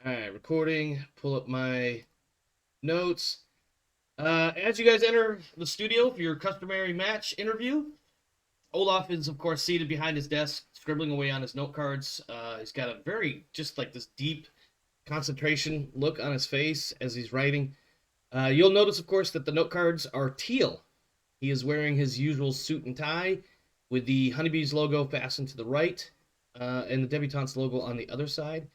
All right, recording. Pull up my notes. As you guys enter the studio for your customary match interview, Olaf is, of course, seated behind his desk, scribbling away on his note cards. He's got a very, just like this deep concentration look on his face as he's writing. You'll notice, of course, that the note cards are teal. He is wearing his usual suit and tie with the Honeybees logo fastened to the right and the Debutantes logo on the other side.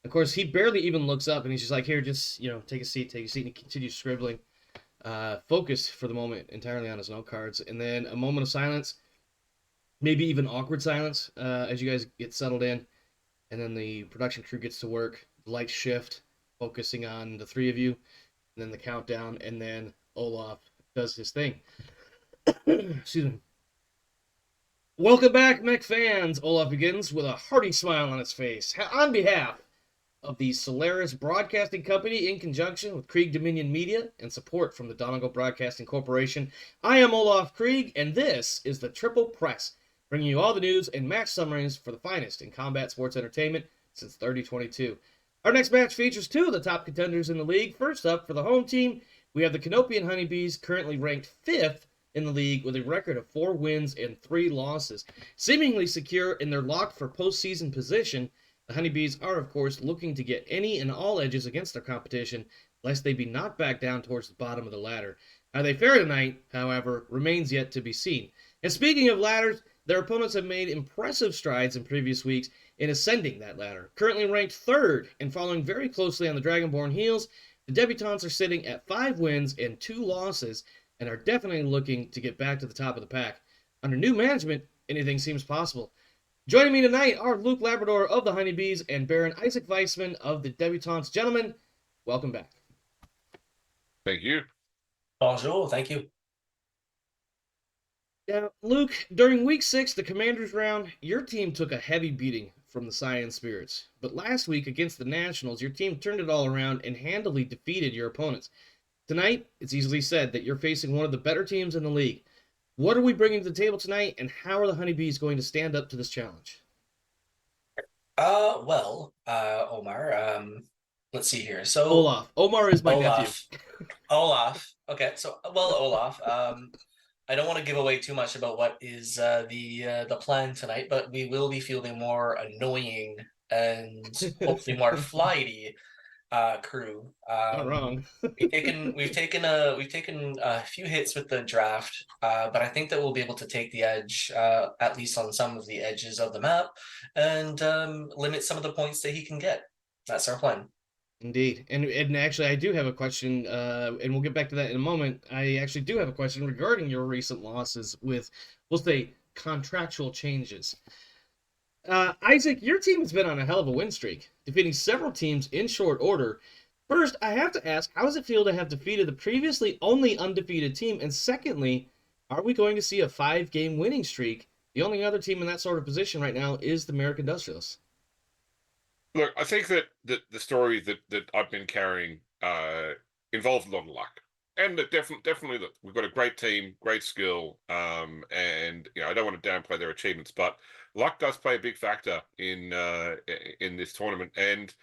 Of course, he barely even looks up, and he's just like, "Here, just take a seat, take a seat," and he continues scribbling, focused for the moment entirely on his note cards. And then a moment of silence, maybe even awkward silence, as you guys get settled in, and then the production crew gets to work. The lights shift, focusing on the three of you, and then the countdown, and then Olaf does his thing. Excuse me. Welcome back, Mech fans. Olaf begins with a hearty smile on his face. On behalf of the Solaris Broadcasting Company in conjunction with Krieg Dominion Media and support from the Donegal Broadcasting Corporation, I am Olaf Krieg, and this is the Triple Press, bringing you all the news and match summaries for the finest in combat sports entertainment since 2022. Our next match features two of the top contenders in the league. First up, for the home team, we have the Canopian Honeybees, currently ranked 5th in the league with a record of 4 wins and 3 losses. Seemingly secure in their lock for postseason position, the Honeybees are, of course, looking to get any and all edges against their competition, lest they be knocked back down towards the bottom of the ladder. How they fare tonight, however, remains yet to be seen. And speaking of ladders, their opponents have made impressive strides in previous weeks in ascending that ladder. Currently ranked 3rd and following very closely on the Dragonborn heels, the Debutantes are sitting at 5 wins and 2 losses and are definitely looking to get back to the top of the pack. Under new management, anything seems possible. Joining me tonight are Luke Labrador of the Honeybees and Baron Isaac Weissman of the Debutantes. Gentlemen, welcome back. Thank you. Bonjour, thank you. Now, Luke, during week 6, the Commanders round, your team took a heavy beating from the Cyan Spirits. But last week against the Nationals, your team turned it all around and handily defeated your opponents. Tonight, it's easily said that you're facing one of the better teams in the league. What are we bringing to the table tonight, and how are the Honeybees going to stand up to this challenge? Omar, let's see here. So Olaf. Omar is my Olaf. nephew. Olaf. Okay, so Olaf. I don't want to give away too much about what is the plan tonight, but we will be fielding more annoying and hopefully more flighty crew. Not wrong. we've taken a few hits with the draft, but I think that we'll be able to take the edge, at least on some of the edges of the map, and limit some of the points that he can get. That's our plan. Indeed. And actually, I do have a question, and we'll get back to that in a moment. I actually do have a question regarding your recent losses with, we'll say, contractual changes. Isaac, your team has been on a hell of a win streak, defeating several teams in short order. First, I have to ask, how does it feel to have defeated the previously only undefeated team? And secondly, are we going to see a 5-game winning streak? The only other team in that sort of position right now is the Merrick Industrialists. Look, I think that the story that I've been carrying involves a lot of luck, and that definitely look, we've got a great team, great skill, and I don't want to downplay their achievements, but luck does play a big factor in this tournament, and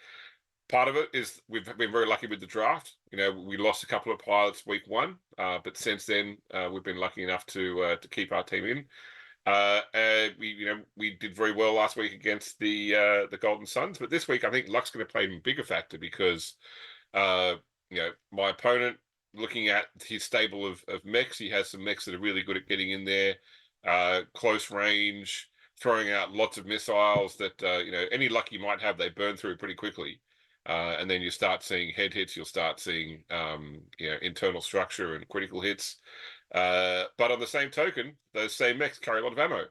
part of it is we've been very lucky with the draft. We lost a couple of pilots week 1, but since then we've been lucky enough to keep our team in. We did very well last week against the Golden Suns, but this week I think luck's going to play an even bigger factor because my opponent, looking at his stable of mechs, he has some mechs that are really good at getting in there, close range, throwing out lots of missiles that any luck you might have, they burn through pretty quickly. And then you start seeing head hits, you'll start seeing internal structure and critical hits. But on the same token, those same mechs carry a lot of ammo.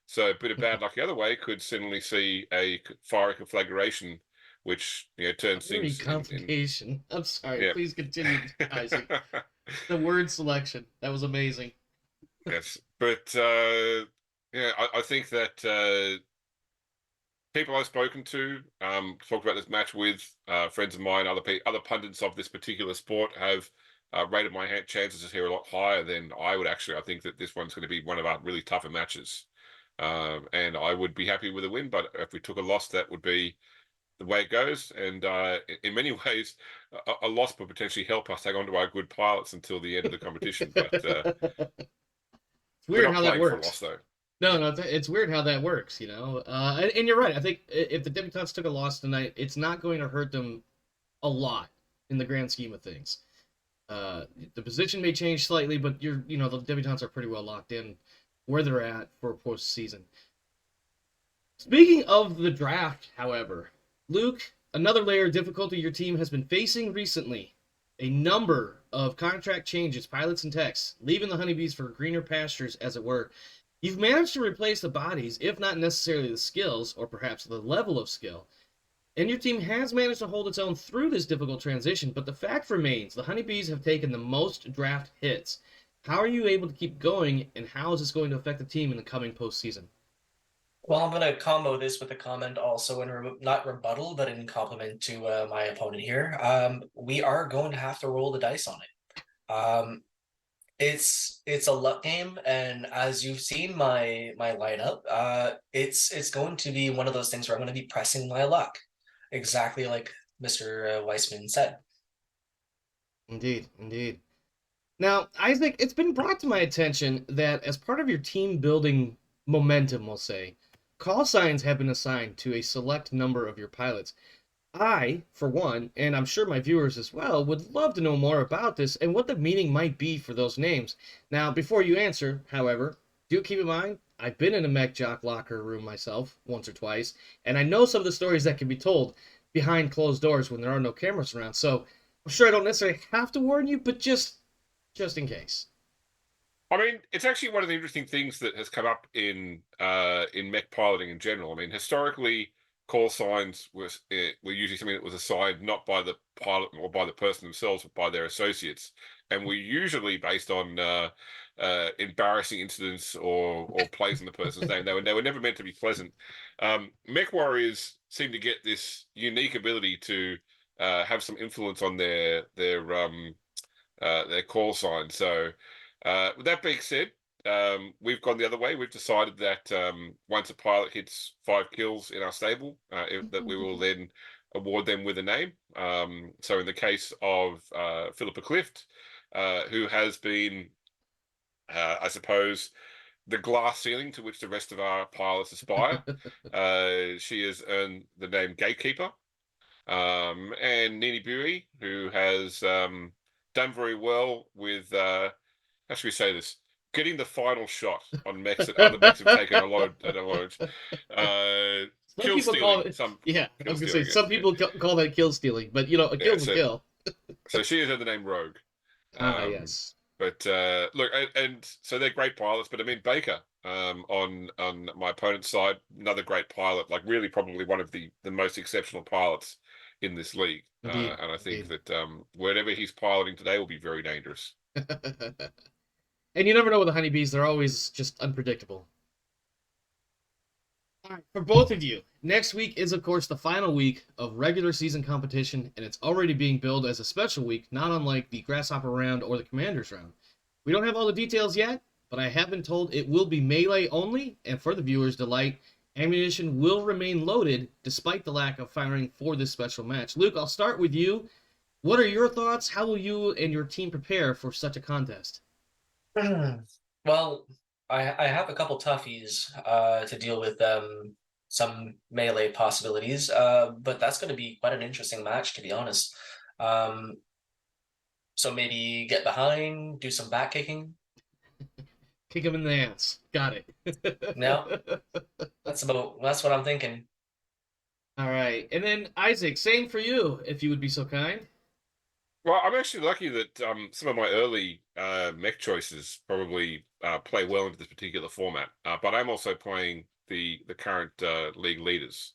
So a bit of bad luck the other way could suddenly see a fiery conflagration, which turns things. Complication. I'm sorry. Yeah. Please continue, Isaac. The word selection, that was amazing. Yes, but I think that people I've spoken to, talked about this match with, friends of mine, other pundits of this particular sport have rated my chances here a lot higher than I would actually. I think that this one's going to be one of our really tougher matches, and I would be happy with a win. But if we took a loss, that would be the way it goes. And in many ways, a loss would potentially help us hang on to our good pilots until the end of the competition. But It's we're weird not how that playing for a works. loss, though. No, it's weird how that works, and you're right. I think if the Debutantes took a loss tonight, it's not going to hurt them a lot in the grand scheme of things. The position may change slightly, but the Debutantes are pretty well locked in where they're at for postseason. Speaking of the draft, however, Luke, another layer of difficulty your team has been facing recently. A number of contract changes, pilots and techs, leaving the Honeybees for greener pastures, as it were. You've managed to replace the bodies, if not necessarily the skills, or perhaps the level of skill. And your team has managed to hold its own through this difficult transition, but the fact remains, the Honeybees have taken the most draft hits. How are you able to keep going, and how is this going to affect the team in the coming postseason? Well, I'm going to combo this with a comment also in not rebuttal, but in compliment to my opponent here. We are going to have to roll the dice on it. It's a luck game, and as you've seen my lineup, it's going to be one of those things where I'm going to be pressing my luck, exactly like Mr. Weissman said. Indeed, indeed. Now, Isaac, it's been brought to my attention that as part of your team building momentum, we'll say, call signs have been assigned to a select number of your pilots. I, for one, and I'm sure my viewers as well, would love to know more about this and what the meaning might be for those names. Now, before you answer, however, do keep in mind, I've been in a mech jock locker room myself once or twice, and I know some of the stories that can be told behind closed doors when there are no cameras around. So I'm sure I don't necessarily have to warn you, but just in case. I mean, it's actually one of the interesting things that has come up in mech piloting in general. I mean, historically, call signs were usually something that was assigned not by the pilot or by the person themselves, but by their associates, and were usually based on embarrassing incidents or plays in the person's name. They were never meant to be pleasant. Mech warriors seem to get this unique ability to have some influence on their call sign. So. With that being said, we've gone the other way. We've decided that once a pilot hits 5 kills in our stable, that we will then award them with a name. So in the case of Philippa Clift, who has been, I suppose, the glass ceiling to which the rest of our pilots aspire, she has earned the name Gatekeeper. And Nini Buri, who has done very well with... how should we say this? Getting the final shot on mechs that other mechs have taken a lot of kill stealing. I was gonna say some people call that kill stealing, but a kill's a kill. So she has had the name Rogue. Yes. But look, and so they're great pilots. But I mean, Baker on my opponent's side, another great pilot, like really probably one of the most exceptional pilots in this league. Indeed, and I think that whatever he's piloting today will be very dangerous. And you never know with the Honeybees, they're always just unpredictable. All right, for both of you, next week is, of course, the final week of regular season competition, and it's already being billed as a special week, not unlike the Grasshopper round or the Commanders round. We don't have all the details yet, but I have been told it will be melee only, and for the viewers' delight, ammunition will remain loaded despite the lack of firing for this special match. Luke, I'll start with you. What are your thoughts? How will you and your team prepare for such a contest? Well, I have a couple toughies to deal with some melee possibilities, but that's going to be quite an interesting match, to be honest. So maybe get behind, do some back kicking. Kick him in the ass. Got it. No, that's what I'm thinking. All right, and then Isaac, same for you, if you would be so kind. Well, I'm actually lucky that some of my early mech choices probably play well into this particular format. But I'm also playing the current league leaders.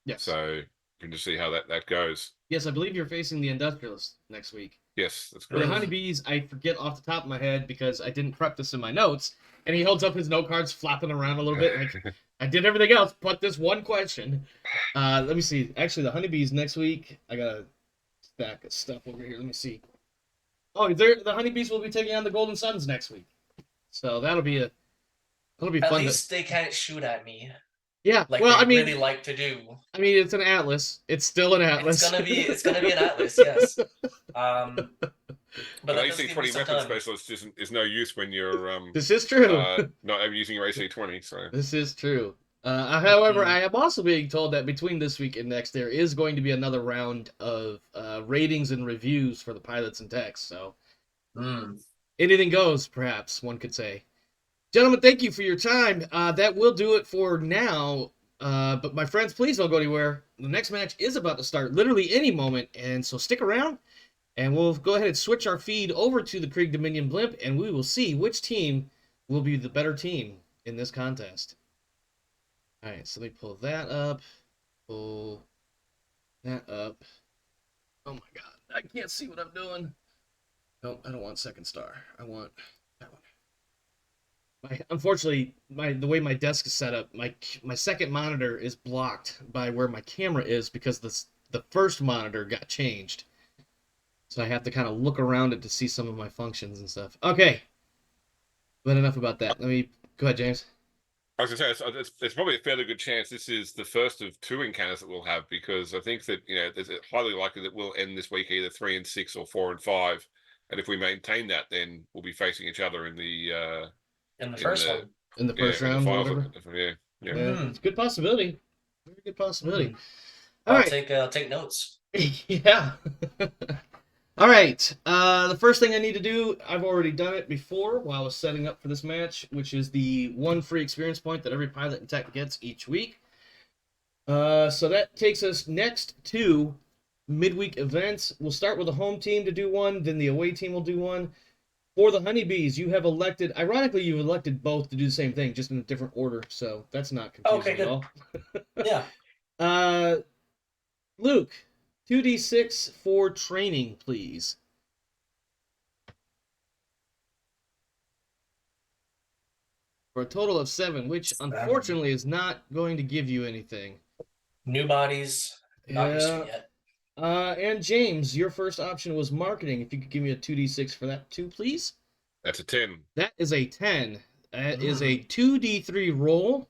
Yes. So you can just see how that goes. Yes, I believe you're facing the Industrialists next week. Yes, that's For correct. the Honeybees, I forget off the top of my head because I didn't prep this in my notes. And he holds up his note cards, flapping around a little bit. Like, I did everything else but this one question. Let me see. Actually, the Honeybees next week, I got a stack of stuff over here. Let me see. Oh, the Honeybees will be taking on the Golden Suns next week. So that'll be At fun. least they can't shoot at me. Yeah. like Well, they I mean, really like to do. it's an Atlas. It's still an Atlas. It's gonna be an Atlas, yes. But An that does give me AC-20 some weapon time. specialist is no use when you're This is true. not using your AC-20. So This is true. However, Mhm. I am also being told that between this week and next, there is going to be another round of ratings and reviews for the pilots and techs. So Mm. anything goes, perhaps one could say. Gentlemen, thank you for your time. That will do it for now. But my friends, please don't go anywhere. The next match is about to start literally any moment, and so stick around, and we'll go ahead and switch our feed over to the Krieg Dominion blimp, and we will see which team will be the better team in this contest. All right, so let me pull that up. Pull that up. Oh my god, I can't see what I'm doing. No, I don't want second star. I want that one. Unfortunately, the way my desk is set up, my second monitor is blocked by where my camera is because the first monitor got changed. So I have to kind of look around it to see some of my functions and stuff. Okay, but enough about that. Let me go ahead, James. I was going to say, it's probably a fairly good chance this is the first of 2 encounters that we'll have, because I think that there's highly likely that we'll end this week either 3 and 6 or 4 and 5, and if we maintain that, then we'll be facing each other in the first one. In the first in the round, or finals. whatever. Yeah. It's a good possibility. Very good possibility. I'll right. take notes. Yeah. All right. The first thing I need to do, I've already done it before while I was setting up for this match, which is the 1 free experience point that every pilot and tech gets each week. So that takes us next to midweek events. We'll start with the home team to do one, then the away team will do one. For the Honeybees, you have elected, ironically, you've elected both to do the same thing, just in a different order, so that's not confusing at all. Yeah. Luke, 2d6 for training, please. For a total of 7, which unfortunately is not going to give you anything. New bodies, not used to it yet. And James, your first option was marketing. If you could give me a 2d6 for that too, please. That's a 10. That is a 10. That is a 2d3 roll.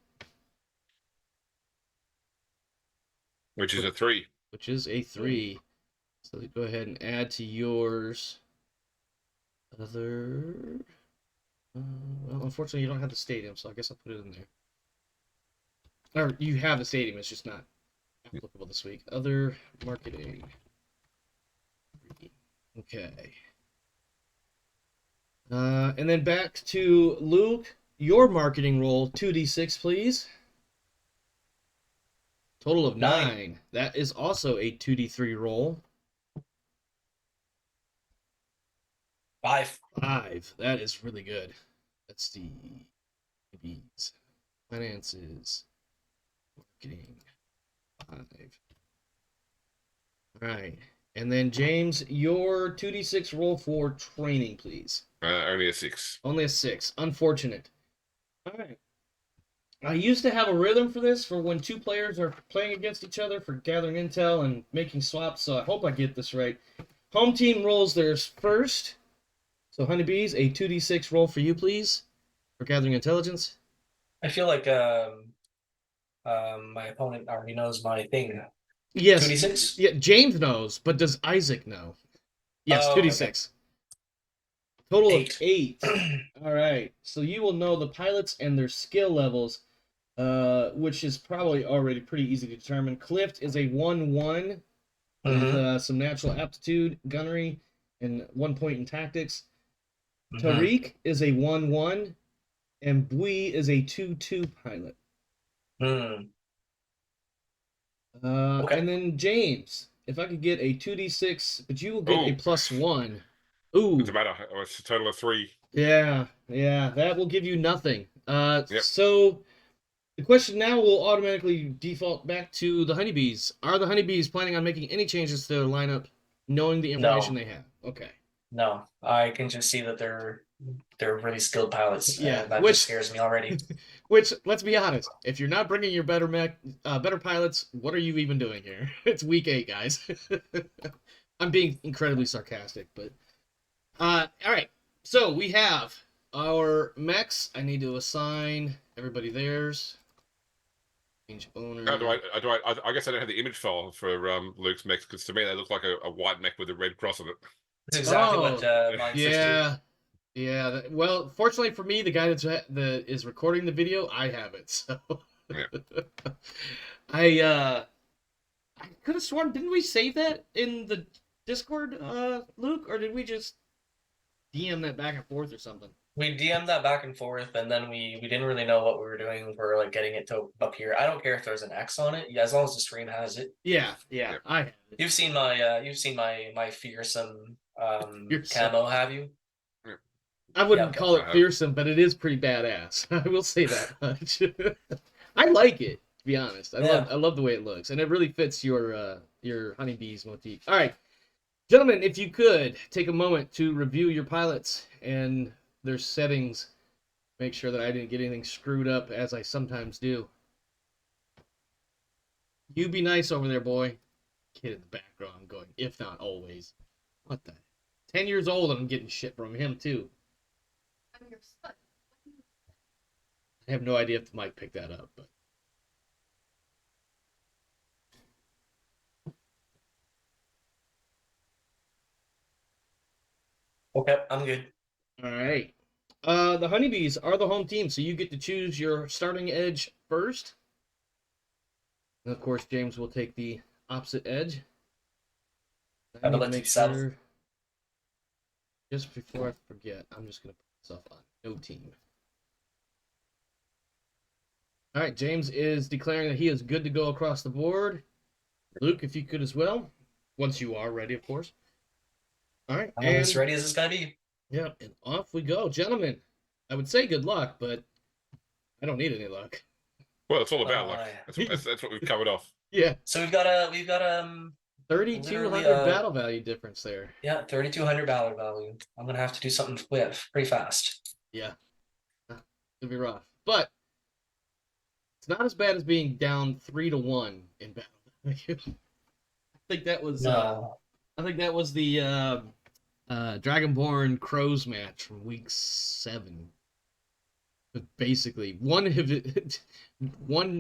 Which is a 3. Which is a 3. So go ahead and add to yours. Other... well, unfortunately, you don't have the stadium, so I guess I'll put it in there. Or you have the stadium, it's just not applicable this week. Other marketing. Okay. And then back to Luke. Your marketing roll, 2d6, please. Total of 9. That is also a 2d3 roll. 5. 5. That is really good. Let's see. Finances. Marketing. 5. All right. And then, James, your 2d6 roll for training, please. Only a 6. Only a 6. Unfortunate. All right. I used to have a rhythm for this, for when 2 players are playing against each other for gathering intel and making swaps, so I hope I get this right. Home team rolls theirs first. So, Honeybees, a 2d6 roll for you, please, for gathering intelligence. I feel like my opponent already knows my thing. Yes. 2d6? Yeah, James knows, but does Isaac know? Yes, 2d6. Okay. Total 8. of 8. All right. So you will know the pilots and their skill levels, which is probably already pretty easy to determine. Clift is a 1-1 with some natural aptitude, gunnery, and 1 point in tactics. Tariq is a 1-1, and Bui is a 2-2 pilot. Okay. And then James, if I could get a 2d6, but you will get a +1. Ooh. Doesn't matter. It's a total of 3. Yeah, that will give you nothing. So the question now will automatically default back to the Honeybees. Are the Honeybees planning on making any changes to their lineup, knowing the information they have? Okay. No, I can just see that they're really skilled pilots. Yeah, that just scares me already. Which, let's be honest, if you're not bringing your better pilots, what are you even doing here? It's week 8, guys. I'm being incredibly sarcastic, but all right. So we have our mechs. I need to assign everybody theirs. Change owner. I guess I don't have the image file for Luke's mech because to me they look like a white mech with a red cross on it. That's exactly what mine says too. Yeah. Well, fortunately for me, the guy that is recording the video, I have it. So Yeah. I could have sworn, didn't we save that in the Discord, Luke, or did we just DM that back and forth or something? We DM'd that back and forth, and then we didn't really know what we were doing for like getting it to up here. I don't care if there's an X on it, as long as the stream has it. Yeah, I have it. You've seen my fearsome Fearsome. camo, have you? I wouldn't okay. call it fearsome, but it is pretty badass. I will say that much. I like it, to be honest. I love the way it looks, and it really fits your honeybees motif. All right, gentlemen, if you could take a moment to review your pilots and their settings, make sure that I didn't get anything screwed up, as I sometimes do. You be nice over there, boy. Kid in the background going, if not always. What the? 10 years old and I'm getting shit from him, too. I'm your son. I have no idea if the mic picked that up, but. Okay, I'm good. All right. The honeybees are the home team, so you get to choose your starting edge first. And of course, James will take the opposite edge. I need to make sure. Just before I forget, I'm just going to put myself on no team. All right, James is declaring that he is good to go across the board. Luke, if you could as well, once you are ready, of course. All right, I'm as ready as it's gonna be. Yeah, and off we go, gentlemen. I would say good luck, but I don't need any luck. Well, it's all about luck. That's what we've covered off. Yeah. So we've got 3,200 battle value difference there. Yeah, 3,200 battle value. I'm gonna have to do something pretty fast. Yeah, it'll be rough, but it's not as bad as being down 3-1 in battle value. I think that was. No. I think that was the Dragonborn Crows match from week 7. But basically, one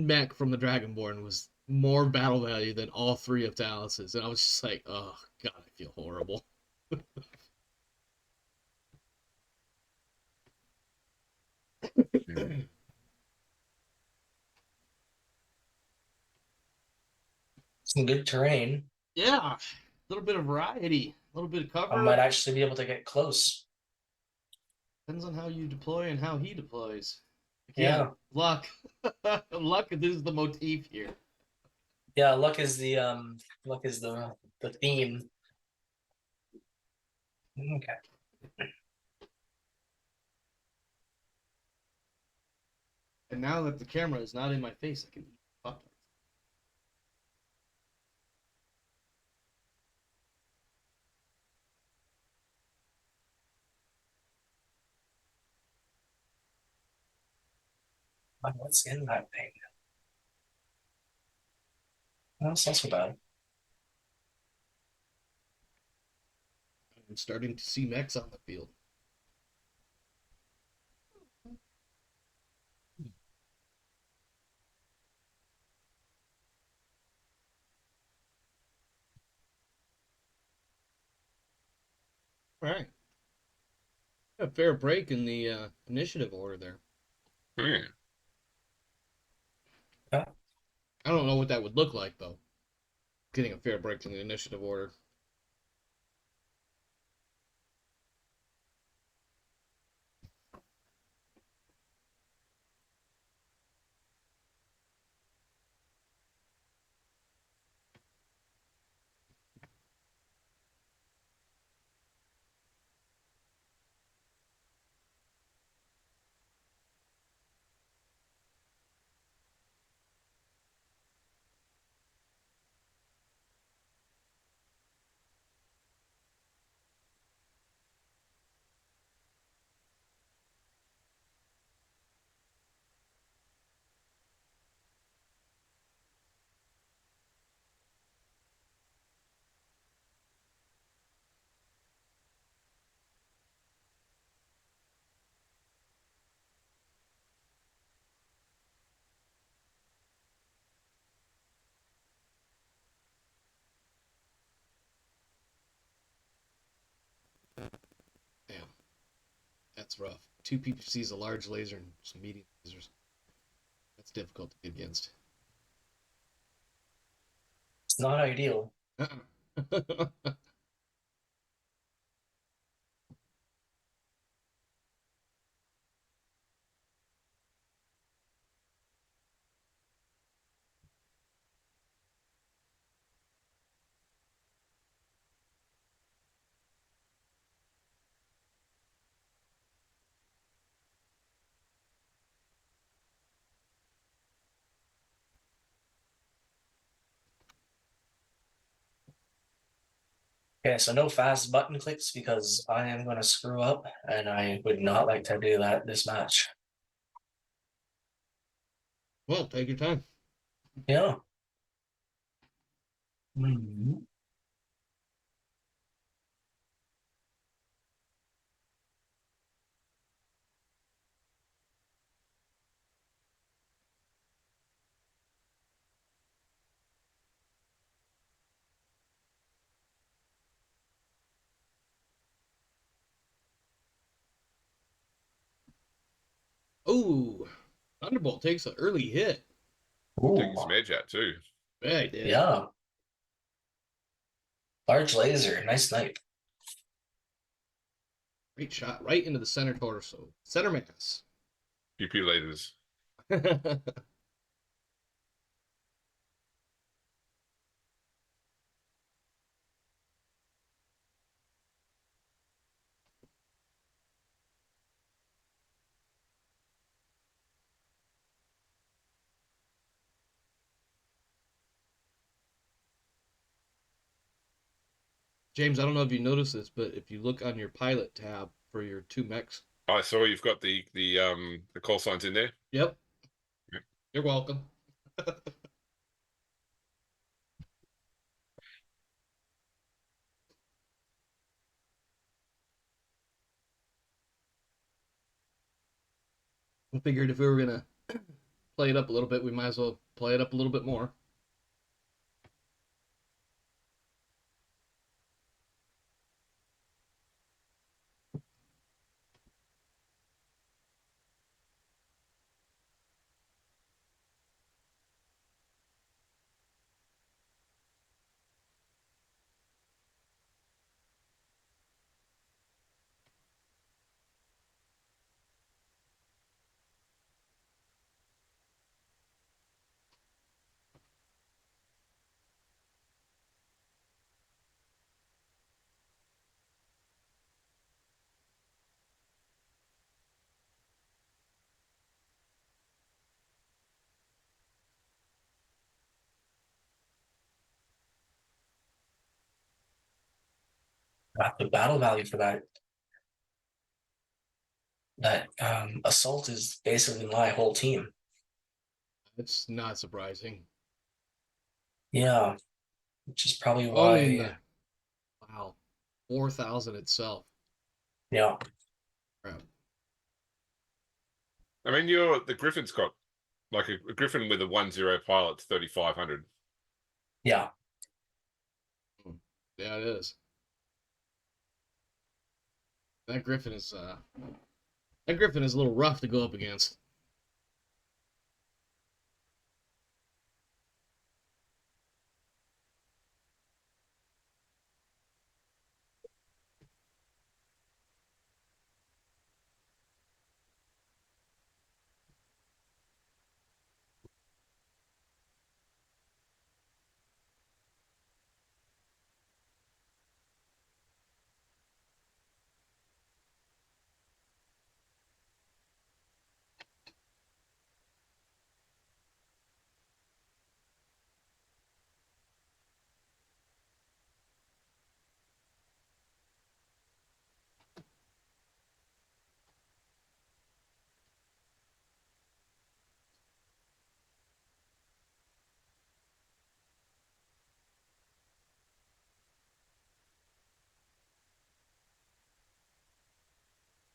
mech from the Dragonborn was more battle value than all 3 of Talus's, and I was just like, oh god, I feel horrible. Some good terrain. Yeah, a little bit of variety, a little bit of cover. I might actually be able to get close. Depends on how you deploy and how he deploys. Again, yeah, luck. Luck is the motif here. Yeah, luck is the theme. Okay. And now that the camera is not in my face, I can fuck it. What's in that thing? Oh, it's not so bad. I'm starting to see mechs on the field. All right. A fair break in the initiative order there. Yeah. I don't know what that would look like, though. Getting a fair break in the initiative order. That's rough. 2 PPCs, a large laser, and some medium lasers. That's difficult to get against. It's not ideal. Uh-uh. Okay, so no fast button clicks because I am going to screw up, and I would not like to do that this match. Well, take your time. Yeah. Mhm. Oh, Thunderbolt takes an early hit. Taking some edge out too. Yeah, he did. Yeah. Large laser, nice snipe. Great shot right into the center torso. Center mass. PP lasers. James, I don't know if you noticed this, but if you look on your pilot tab for your 2 mechs. I saw you've got the call signs in there. Yep. Yep. You're welcome. I figured if we were gonna play it up a little bit, we might as well play it up a little bit more. The battle value for that assault is basically my whole team. It's not surprising. Yeah, which is probably Oh, I mean, why. wow, 4,000 itself. Yeah, Crap. I mean, the Griffin's got like a Griffin with a 1-0 pilot, 3,500. yeah. Yeah, it is. That Griffin is a little rough to go up against.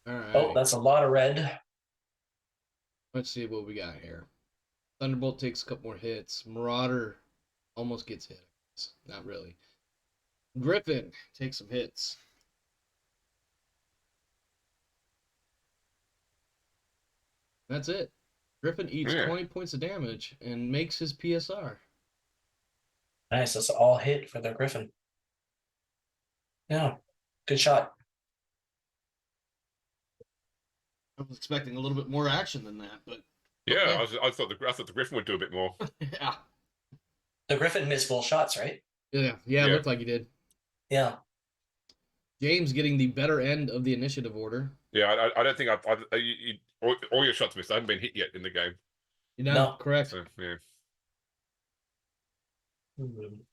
All Oh, right. that's a lot of red. Let's see what we got here. Thunderbolt takes a couple more hits. Marauder almost gets hit. Not really. Griffin takes some hits. That's it. Griffin eats Yeah. 20 points of damage and makes his PSR. Nice. That's all hit for the Griffin. Yeah. Good shot. I was expecting a little bit more action than that, but Yeah, okay. I thought the Griffin would do a bit more. yeah. The Griffin missed both shots, right? Yeah, Yeah. it looked like he did. Yeah. James getting the better end of the initiative order. Yeah, I don't think all your shots missed. I haven't been hit yet in the game. You know, No. correct. So yeah. Mhm.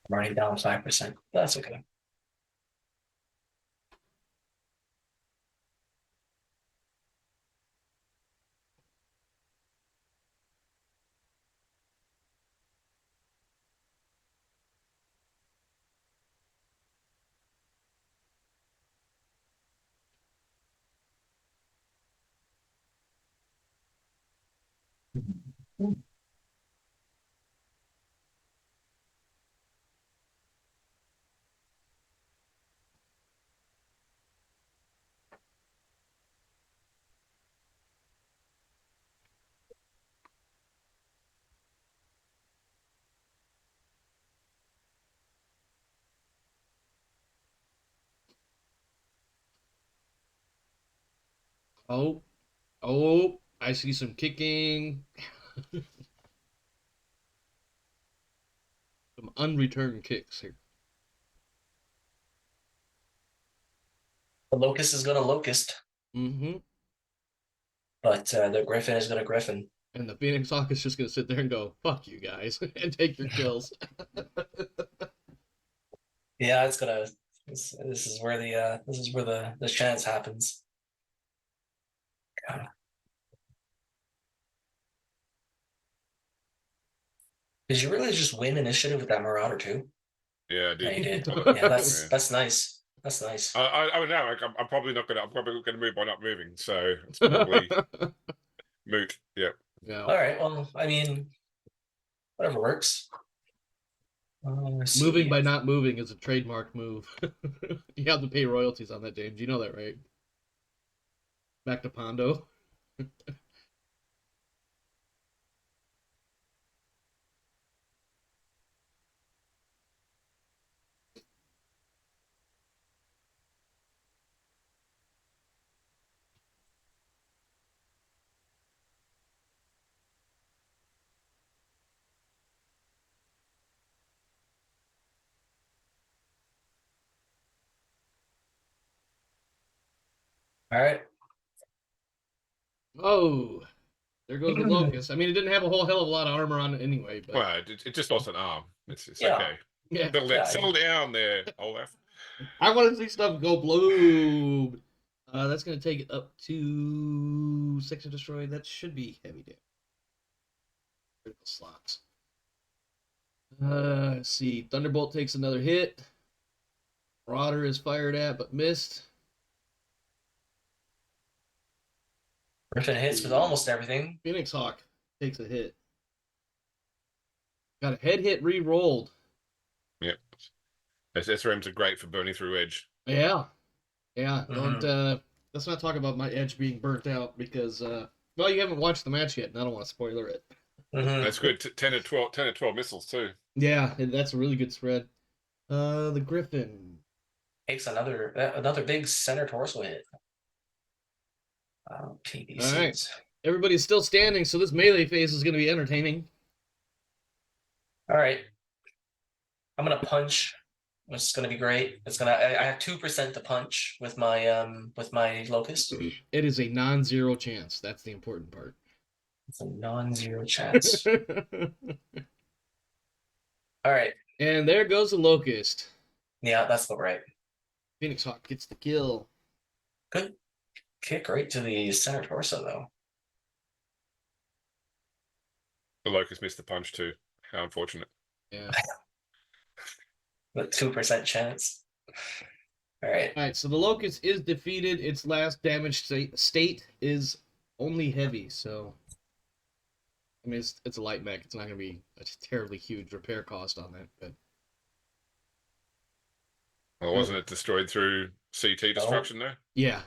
I'm already down 5%. That's okay. Oh, I see some kicking. Some unreturned kicks here. The Locust is going to Locust, Mm-hmm. but the Griffin is going to Griffin. And the Phoenix Hawk is just going to sit there and go, fuck you guys, and take your kills. Yeah, it's gonna. This is where the chance happens. Did you really just win initiative with that Marauder too? Yeah, I Yeah, you did. did. I got- Yeah, that's nice. That's nice. I know. I'm probably not gonna. I'm probably gonna move by not moving. So it's probably moot. Yeah. Yeah. All right. Well, I mean, whatever works. Moving by not moving is a trademark move. You have to pay royalties on that, James. You know that, right? Back to Pondo. All right. Oh, there goes the Locust. I mean, it didn't have a whole hell of a lot of armor on it anyway, but Well, it just lost an arm. It's Yeah. okay. yeah. Settle down there, Olaf. I want to see stuff go bloom. That's going to take it up to Section Destroy. That should be heavy damage. Critical slots. Let's see. Thunderbolt takes another hit. Marauder is fired at but missed. Griffin hits with almost everything. Phoenix Hawk takes a hit. Got a head hit re-rolled. Yep. SRMs are great for burning through edge. Yeah. Yeah. Mhm. Don't let's not talk about my edge being burnt out because well, you haven't watched the match yet, and I don't want to spoiler it. Mhm. That's good. 10 or 12 missiles too. Yeah, that's a really good spread. The Griffin. Takes another big center torso hit. PVCs. All right. Everybody's still standing, so this melee phase is going to be entertaining. All right. I'm gonna punch which is gonna be great. It's gonna. I have 2% to punch with my locust. It is a non-zero chance. That's the important part. It's a non-zero chance. All right. And there goes the locust. Yeah, that's the right. Phoenix Hawk gets the kill. Good kick right to the center torso though. The locust missed the punch too. How unfortunate. Yeah. With 2% chance. All right. All right, so the locust is defeated. Its last damaged state is only heavy, so I mean it's a light mech. It's not gonna be a terribly huge repair cost on that, but Well, wasn't it destroyed through CT destruction there? yeah.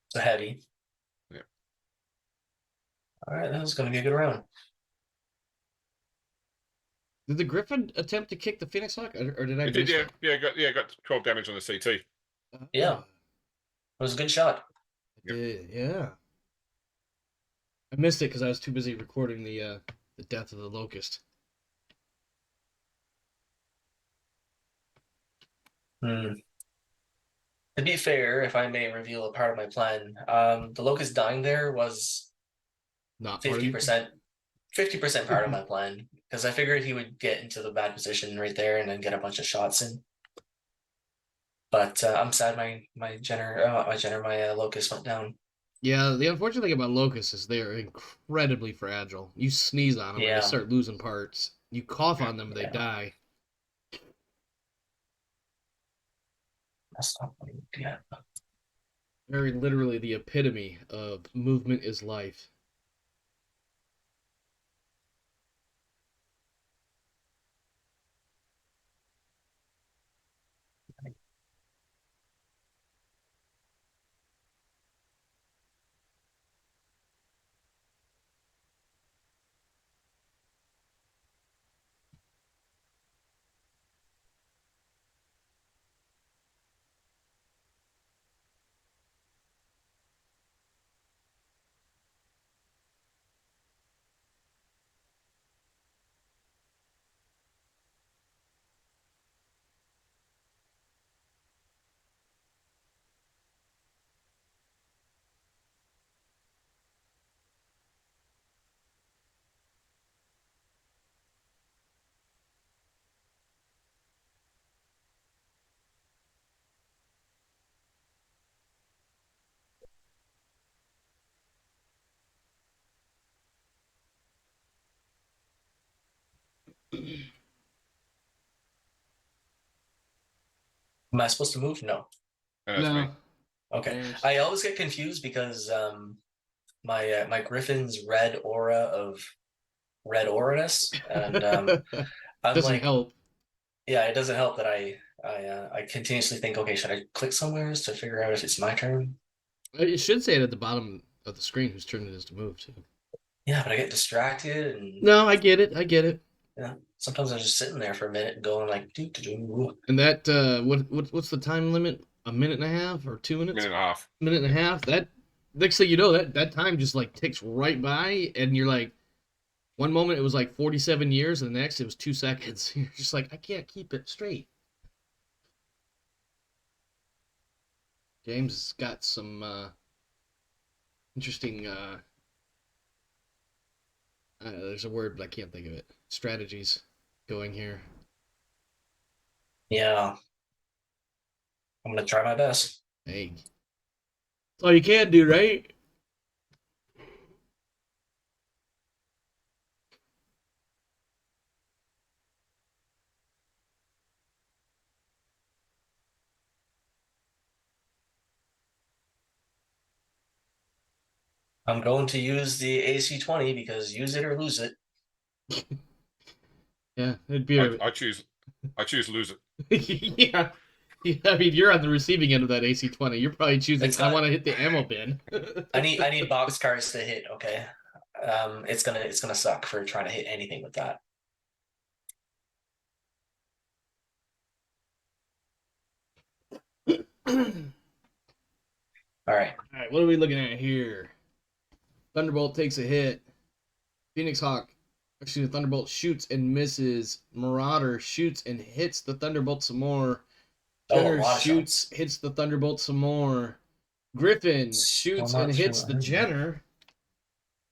So heavy. Yeah. All right, that was going to be a good round. Did the Griffin attempt to kick the Phoenix Hawk, or did I It did, miss yeah. that? Got 12 damage on the CT. Yeah. It was a good shot. Yeah. I missed it because I was too busy recording the death of the locust. Hmm. To be fair, if I may reveal a part of my plan, the locust dying there was Not part of you? 50% part of my plan because I figured he would get into the bad position right there and then get a bunch of shots in. But I'm sad my locust went down. Yeah, the unfortunate thing about locusts is they are incredibly fragile. You sneeze on them and Yeah. they start losing parts. You cough on them, they Yeah. die. That's not yeah. Very literally the epitome of movement is life. Am I supposed to move? No. And that's me. Okay. James. I always get confused because my Griffin's red aura of red auraness, and I'm Doesn't like, help. yeah, it doesn't help that I continuously think, okay, should I click somewhere to figure out if it's my turn? It should say it at the bottom of the screen whose turn it is to move to. Yeah, but I get distracted and No, I get it. yeah, sometimes I'm just sitting there for a minute and going like, doo. And that what's the time limit? A minute and a half or 2 minutes? Minute and a half. Minute and a half. That next thing you know, that time just like ticks right by, and you're like, one moment it was like 47 years, and the next it was 2 seconds. You're just like, I can't keep it straight. James has got some interesting. There's a word, but I can't think of it. Strategies going here. Yeah, I'm gonna try my best. Hey, that's all you can do, right? I'm going to use the AC-20 because use it or lose it. Yeah, it'd be. I choose lose it. Yeah. I mean, you're on the receiving end of that AC-20. You're probably choosing. It's got- I want to hit the ammo bin. I need boxcars to hit. Okay, it's gonna suck for trying to hit anything with that. All right. All right, what are we looking at here? Thunderbolt takes a hit. Phoenix Hawk Actually, the Thunderbolt shoots and misses. Marauder shoots and hits the Thunderbolt some more. Oh, a Jenner lot of shoots, shots. hits the Thunderbolt some more. Griffin So shoots and much hits the for- Jenner.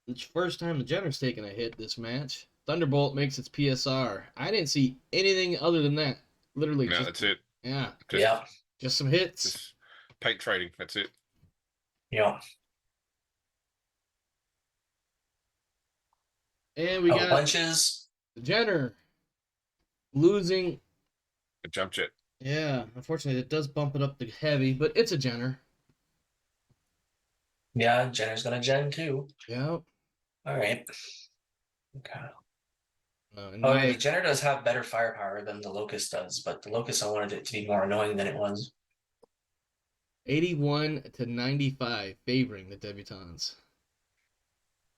It's the first time the Jenner's taken a hit this match. Thunderbolt makes its PSR. I didn't see anything other than that. Literally, No, just that's it. yeah, Just, Yeah. just some hits. just paint trading. That's it. Yeah. And we Oh, got bunches. Jenner losing. A jump jet. Yeah, unfortunately, it does bump it up to heavy, but it's a Jenner. Yeah, Jenner's gonna gen too. Yep. All right. Okay. In Oh, my the Jenner does have better firepower than the Locust does, but the Locust, I wanted it to be more annoying than it was. 81 to 95 favoring the Debutantes.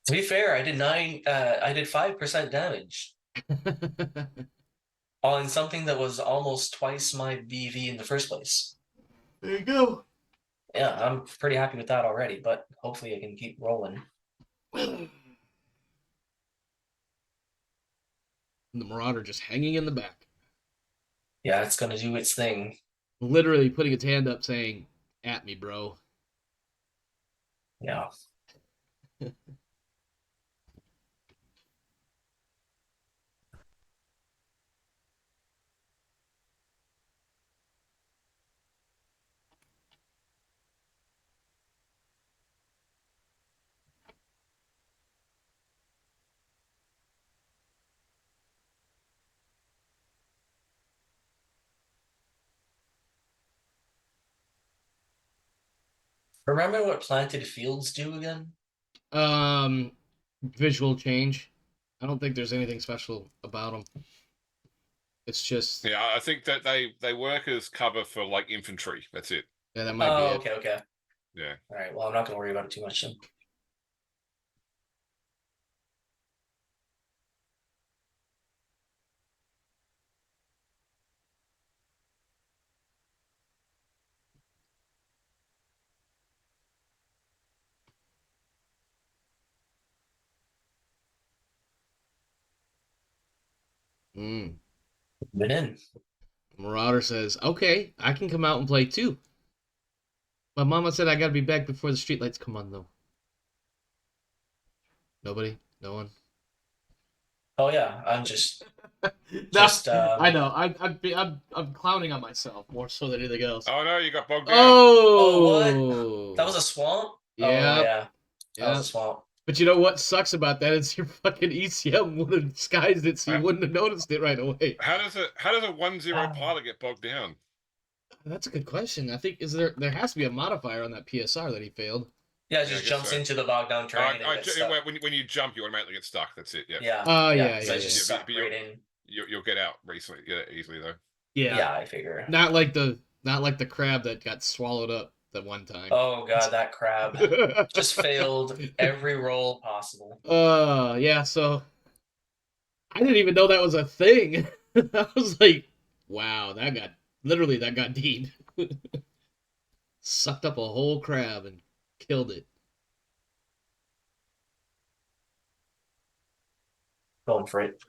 To be fair, I did 5% damage on something that was almost twice my BV in the first place. There you go. Yeah, I'm pretty happy with that already, but hopefully I can keep rolling. The Marauder just hanging in the back. Yeah, it's gonna do its thing. Literally putting its hand up saying, "At me, bro." Yeah. Remember what planted fields do again? Visual change. I don't think there's anything special about them. It's just Yeah, I think that they work as cover for like infantry. That's it. yeah, that might be it. Okay. Yeah. All right, well, I'm not gonna worry about it too much then. Mm. Been in. Marauder says, "Okay, I can come out and play too." My mama said I gotta be back before the streetlights come on, though. Nobody, no one. Oh yeah, I'm just I know. I'm clowning on myself more so than anything else. Oh no, you got bogged down. Oh, that was a swamp? Yeah. Oh yeah. That was Yeah. a swamp. But you know what sucks about that is your fucking ECM would have disguised it, so you wouldn't have noticed it right away. How does a 1-0 Ah. pilot get bogged down? That's a good question. I think there has to be a modifier on that PSR that he failed. Yeah, it Yeah, I just guess jumps so. into the bogged down terrain and gets stuck. When you jump, you automatically get stuck. That's it. Yeah. Yeah. Yeah, So I yeah, just yeah. sucked right in. You'll get out recently. Yeah, easily though. Yeah, I figure. Not like the crab that got swallowed up that one time. Oh god, that crab just failed every roll possible. Yeah, so I didn't even know that was a thing. I was like, wow, that got deep. Sucked up a whole crab and killed it. Going for it.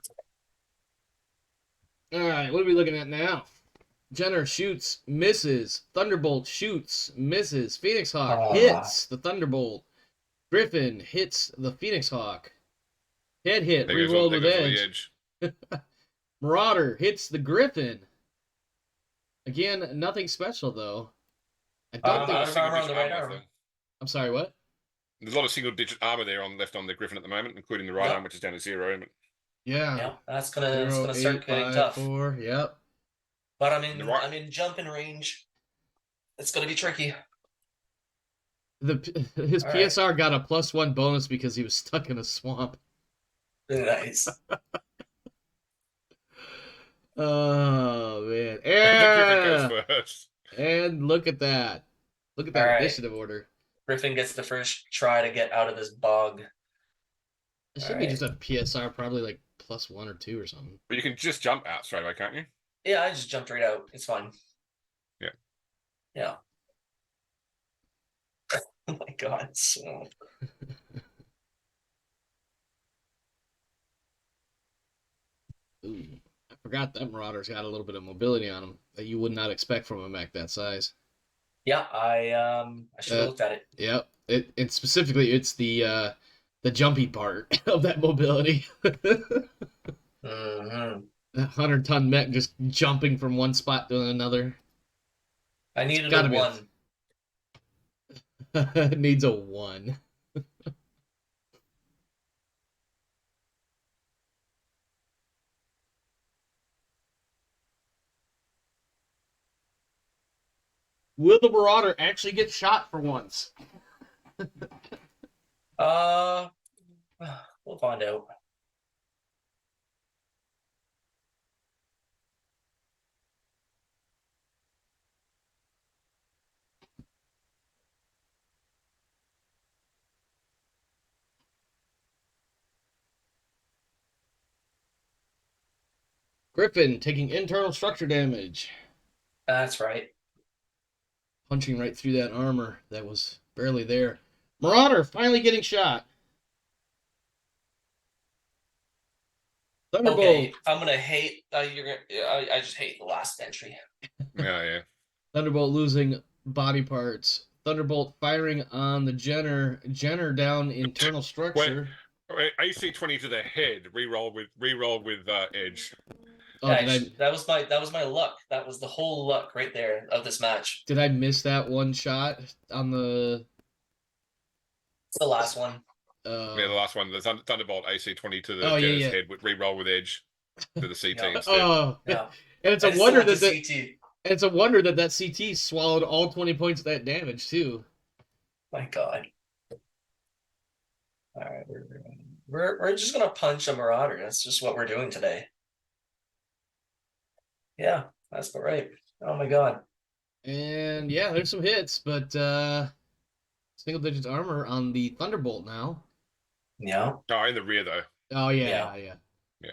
Alright, what are we looking at now? Jenner shoots, misses. Thunderbolt shoots, misses. Phoenix Hawk hits the Thunderbolt. Griffin hits the Phoenix Hawk. Head hit, There goes rerolled there with goes the edge. edge. Marauder hits the Griffin. Again, nothing special though. I don't think. I was armor on the right Single-digit arm. armor, I'm sorry, what? There's a lot of single-digit armor there left on the Griffin at the moment, including the right Yep. arm, which is down to 0. But Yeah. Yeah, that's gonna 0, start 8, getting 5, tough. 4. Yep. But The right- I'm in jumping range. It's gonna be tricky. His All right. PSR got a +1 bonus because he was stuck in a swamp. Nice. Oh man. the Griffin goes first. And look at that. Look at that All right. initiative order. Griffin gets the first try to get out of this bog. It should All be right. just a PSR, probably like +1 or 2 or something. But you can just jump out straight away, can't you? Yeah, I just jumped right out. It's fine. Yeah. Yeah. Oh my god. It's... Ooh, I forgot that Marauder's got a little bit of mobility on him that you would not expect from a mech that size. Yeah, I should have looked at it. Yep. It specifically it's the jumpy part of that mobility. Hmm. That 100-ton mech just jumping from one spot to another. I needed gotta a be 1. It needs a 1. Will the Marauder actually get shot for once? Uh, we'll find out. Griffin taking internal structure damage. That's right. Punching right through that armor that was barely there. Marauder finally getting shot. Thunderbolt. Okay, I'm gonna hate. You're gonna. I just hate the last entry. Yeah. Thunderbolt losing body parts. Thunderbolt firing on the Jenner down internal structure. AC-20 to the head. Reroll with Edge. Oh, Yeah, did that was my luck. That was the whole luck right there of this match. I miss that one shot on the? It's the last one. Yeah, the last one. The Thunderbolt AC-20 to the Oh, Jenner's yeah. head with reroll with Edge to the CT Yeah. instead. Oh, Yeah. and it's I a just wonder want that the that CT. it's a wonder that CT swallowed all 20 points of that damage too. My God. All right, we're just gonna punch a Marauder. That's just what we're doing today. Yeah, that's about right. Oh my God. And yeah, there's some hits, but single digits armor on the Thunderbolt now. Yeah. Oh, in the rear though. Oh yeah. Yeah.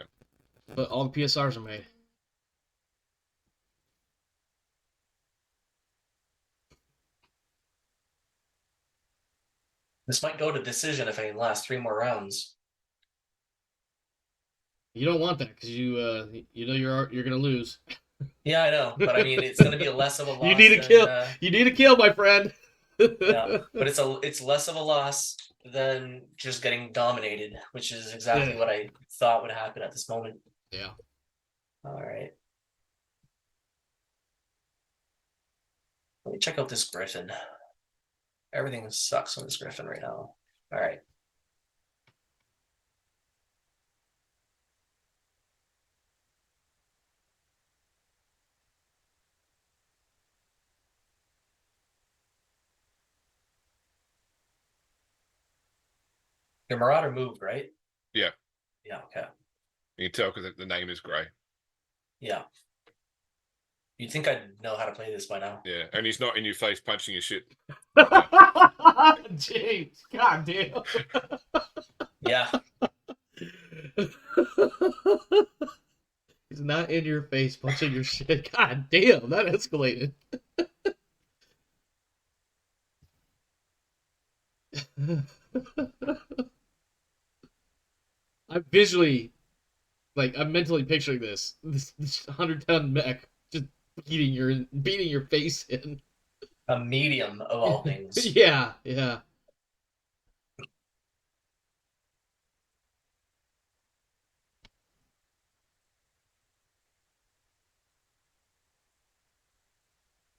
But all the PSRs are made. This might go to decision if I can last 3 more rounds. You don't want that because you know you're gonna lose. Yeah, I know, but I mean it's gonna be a less of a loss. You need a kill. You need a kill, my friend. Yeah, but it's less of a loss than just getting dominated, which is exactly what I thought would happen at this moment. Yeah. All right. Let me check out this Griffin. Everything sucks on this Griffin right now. All right. Your Marauder moved, right? Yeah. Yeah, okay. You can tell because the name is Grey. Yeah. You'd think I'd know how to play this by now. Yeah, and he's not in your face punching your shit. Jeez, god damn. Yeah. He's not in your face punching your shit. God damn, that escalated. I'm visually, I'm mentally picturing this 100-ton mech just beating your face in. A medium of all things. Yeah.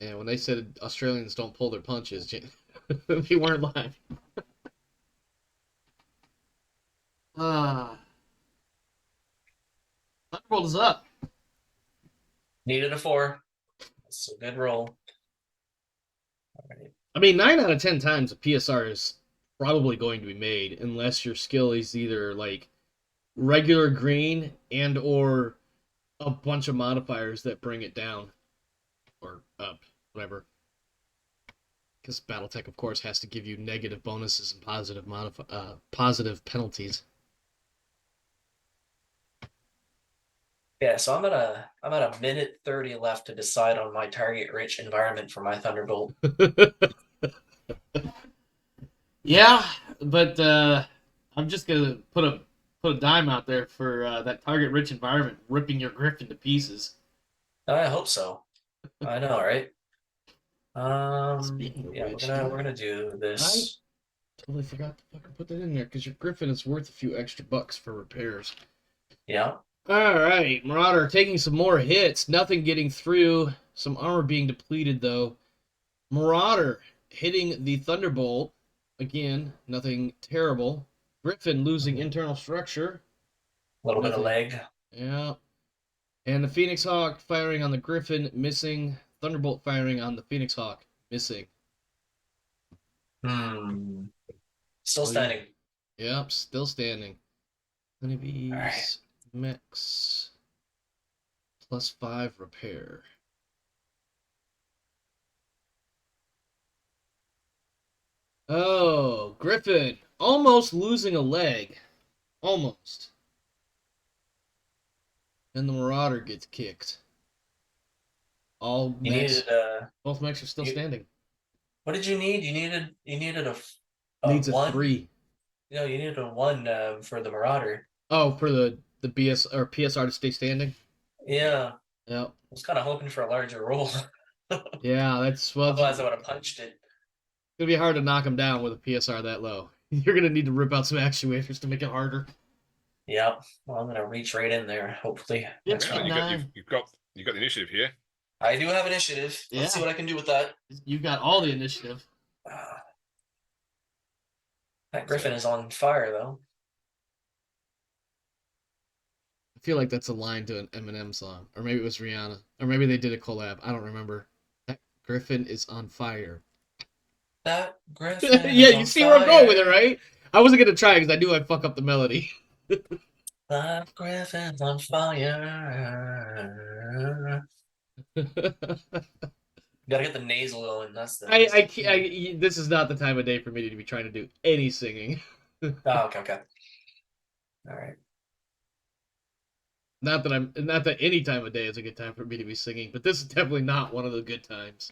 And when they said Australians don't pull their punches, they weren't lying. Thunderbolt is up. Needed a 4. That's a good roll. All right. I mean, 9 out of 10 times a PSR is probably going to be made unless your skill is either regular green and or a bunch of modifiers that bring it down or up, whatever. Because BattleTech, of course, has to give you negative bonuses and positive penalties. Yeah, so I'm at a minute 30 left to decide on my target-rich environment for my Thunderbolt. Yeah, but I'm just gonna put a put a dime out there for that target-rich environment, ripping your Griffin to pieces. I hope so. I know, right? Speaking of Yeah, which, we're gonna do this. Totally forgot to fucking put that in there because your Griffin is worth a few extra bucks for repairs. Yeah. All right, Marauder taking some more hits. Nothing getting through. Some armor being depleted though. Marauder hitting the Thunderbolt again. Nothing terrible. Griffin losing internal structure. A little bit of Nothing. leg. Yeah. And the Phoenix Hawk firing on the Griffin, missing. Thunderbolt firing on the Phoenix Hawk, missing. Still standing. Yep, still standing. Honeybees, Alright. mix, +5 repair. Oh, Griffin, almost losing a leg. Almost. And the Marauder gets kicked. All You mechs, needed both mechs are still standing. what did you need? You needed a Needs a one. 3. No, you needed a 1 for the Marauder. Oh, for the BS or PSR to stay standing? Yeah. Yep. I was kind of hoping for a larger roll. Yeah, that's well. Otherwise, I would have punched it. It's gonna be hard to knock him down with a PSR that low. You're gonna need to rip out some actuators to make it harder. Yep. Well, I'm gonna reach right in there. Hopefully. Yeah, That's Well, fine. you've got the initiative here. I do have initiative. Let's see Yeah. what I can do with that. You've got all the initiative. That Griffin is on fire, though. I feel like that's a line to an Eminem song, or maybe it was Rihanna, or maybe they did a collab. I don't remember. That Griffin is on fire. That Griffin. Yeah, is you on see where I'm going with it, fire. right? I wasn't gonna try because I knew I'd fuck up the melody. That Griffin's on fire. Gotta get the nasal going. That's the. This is not the time of day for me to be trying to do any singing. Oh, okay. All right. Not that any time of day is a good time for me to be singing, but this is definitely not one of the good times.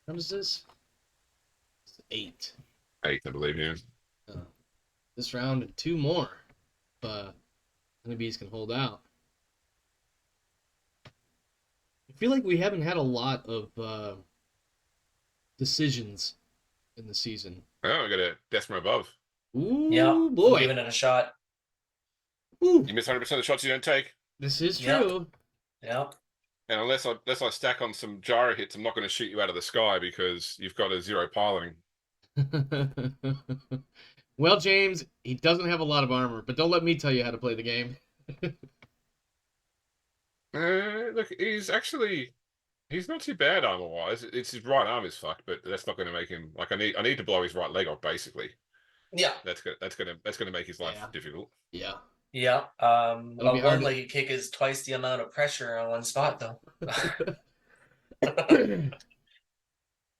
What is this? It's 8. 8, I believe, yeah. This round and 2 more. Honeybees can hold out. I feel like we haven't had a lot of decisions in the season. Oh, I got a death from above. Ooh, Yeah, boy. I'm giving it a shot. Ooh, You miss 100% of the shots you don't take. this is Yep. true. Yep. And unless I stack on some gyro hits, I'm not going to shoot you out of the sky because you've got a 0 piloting. Well, James, he doesn't have a lot of armor, but don't let me tell you how to play the game. Look, he's not too bad armor wise. It's his right arm is fucked, but that's not going to make him like I need to blow his right leg off basically. Yeah. That's gonna make his life difficult. Yeah. Yeah. A It'll be hard to- one-legged kick is twice the amount of pressure on one spot, though.